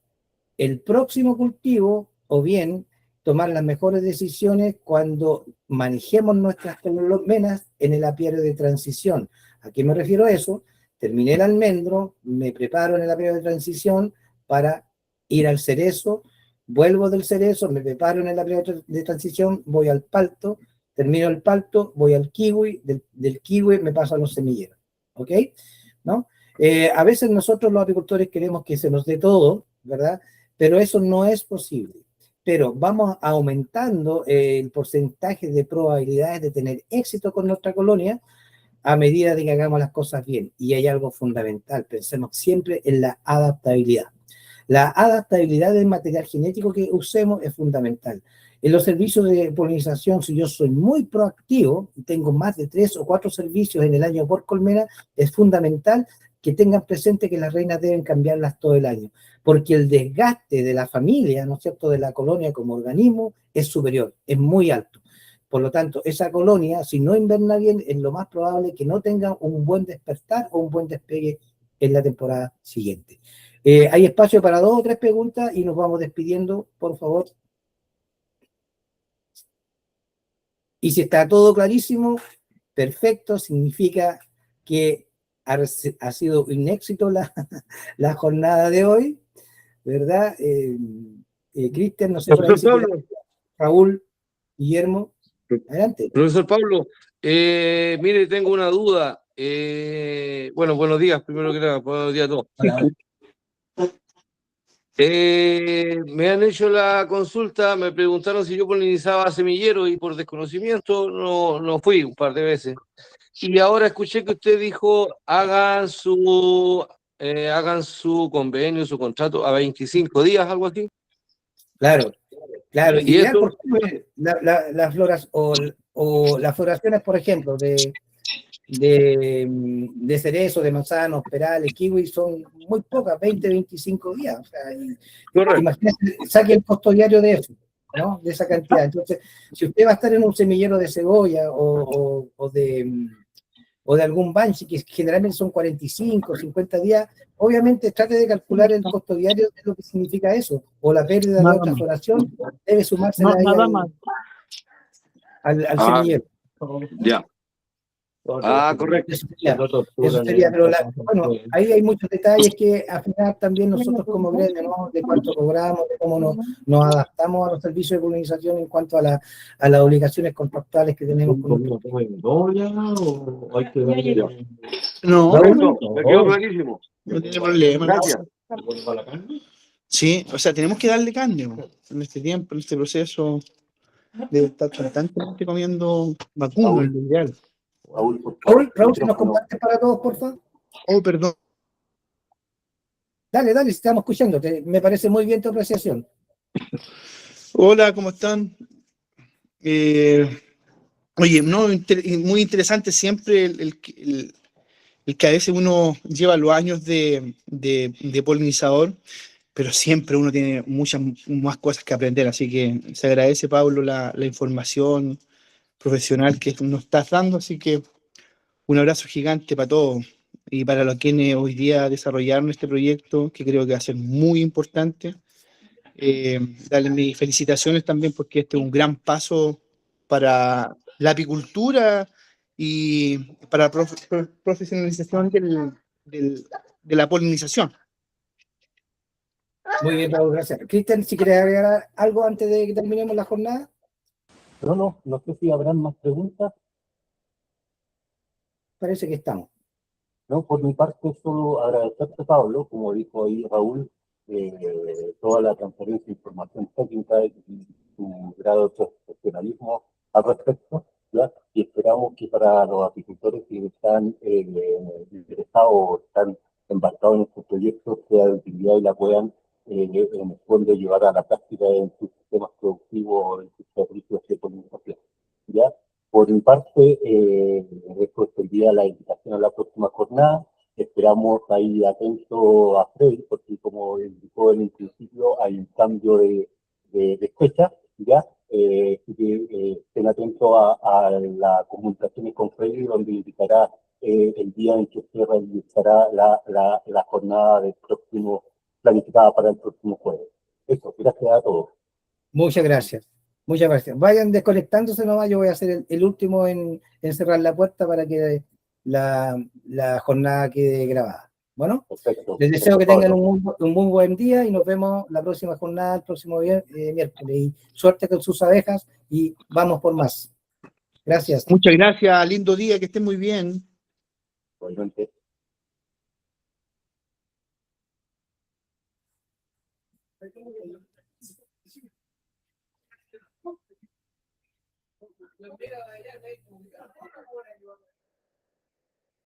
el próximo cultivo o bien tomar las mejores decisiones cuando manejemos nuestras colmenas en el apiario de transición. ¿A qué me refiero a eso? Terminé el almendro, me preparo en el apiario de transición para ir al cerezo, vuelvo del cerezo, me preparo en el periodo de transición, voy al palto, termino el palto, voy al kiwi, del kiwi me paso a los semilleros, ¿ok? ¿No? A veces nosotros los agricultores queremos que se nos dé todo, ¿verdad? Pero eso no es posible. Pero vamos aumentando el porcentaje de probabilidades de tener éxito con nuestra colonia a medida de que hagamos las cosas bien. Y hay algo fundamental, pensemos siempre en la adaptabilidad. La adaptabilidad del material genético que usemos es fundamental. En los servicios de polinización, si yo soy muy proactivo y tengo más de 3 o 4 servicios en el año por colmena, es fundamental que tengan presente que las reinas deben cambiarlas todo el año, porque el desgaste de la familia, ¿no es cierto?, de la colonia como organismo es superior, es muy alto. Por lo tanto, esa colonia, si no inverna bien, es lo más probable que no tenga un buen despertar o un buen despegue en la temporada siguiente. Hay espacio para 2 o 3 preguntas y nos vamos despidiendo, por favor. Y si está todo clarísimo, perfecto, significa que ha sido un éxito la jornada de hoy, ¿verdad? Cristian, no sé, por ahí si Raúl, Guillermo, adelante. Profesor Pablo, mire, tengo una duda. Bueno, buenos días, primero que nada, buenos días a todos. Me han hecho la consulta, me preguntaron si yo polinizaba semilleros y por desconocimiento no fui un par de veces. Y ahora escuché que usted dijo, hagan su convenio, su contrato a 25 días, algo así. Claro, claro. Y Ideal, esto, por ejemplo, las floras o las floraciones, por ejemplo, de cerezo, de manzanos, perales, kiwi, son muy pocas, 20, 25 días. O sea, imagínese, saque el costo diario de eso, ¿no? De esa cantidad. Entonces, si usted va a estar en un semillero de cebolla o de algún banshee, que generalmente son 45, 50 días, obviamente trate de calcular el costo diario de lo que significa eso, o la pérdida de otra floración, debe sumársela ahí al semillero. ya. Correcto. Eso sería, pero bueno, ahí hay muchos detalles que afinar también nosotros como gremio, ¿no? De cuánto cobramos, de cómo nos adaptamos a los servicios de polinización en cuanto a las obligaciones contractuales que tenemos con nuestros No, Me quedó clarísimo. no tiene problema. Gracias. Sí, o sea, tenemos que darle carne en este tiempo, en este proceso de estar constantemente comiendo vacuno, en lo ideal. Raúl, si nos compartes para todos, por favor. Oh, perdón. Dale, estamos escuchando. Me parece muy bien tu apreciación. Hola, ¿cómo están? Oye, no, muy interesante siempre el que a veces uno lleva los años de polinizador, pero siempre uno tiene muchas más cosas que aprender, así que se agradece, Pablo, la información profesional que nos estás dando, así que un abrazo gigante para todos y para los quienes hoy día desarrollaron este proyecto, que creo que va a ser muy importante. Darle mis felicitaciones también porque este es un gran paso para la apicultura y para la profesionalización de la polinización. Muy bien, Raúl, gracias. Cristian, si quieres agregar algo antes de que terminemos la jornada. No sé si habrán más preguntas. Parece que estamos. No, por mi parte, solo agradecerte, Pablo, como dijo ahí Raúl, toda la transferencia de información técnica y su grado de profesionalismo al respecto, ¿ya? Y esperamos que para los apicultores que están interesados o están embarcados en estos proyectos sea de utilidad y la puedan, en el fondo, llevar a la práctica en sus sistemas productivos, en sus servicios de polinización, ¿ya? Por mi parte, esto sería la invitación a la próxima jornada. Esperamos ahí atentos a Freddy, porque como indicó en el principio, hay un cambio de fecha, ¿ya? Estén atentos a las comunicaciones con Freddy, donde indicará el día en que se realizará la jornada del próximo, planificada para el próximo jueves. Eso, gracias a todos. Muchas gracias. Muchas gracias. Vayan desconectándose nomás, yo voy a ser el último en cerrar la puerta para que la jornada quede grabada. Bueno, Perfecto. les deseo que tengan Pablo. un muy buen día y nos vemos la próxima jornada, el próximo miércoles. Y suerte con sus abejas y vamos por más. Gracias. Muchas gracias, lindo día, que estén muy bien. Igualmente.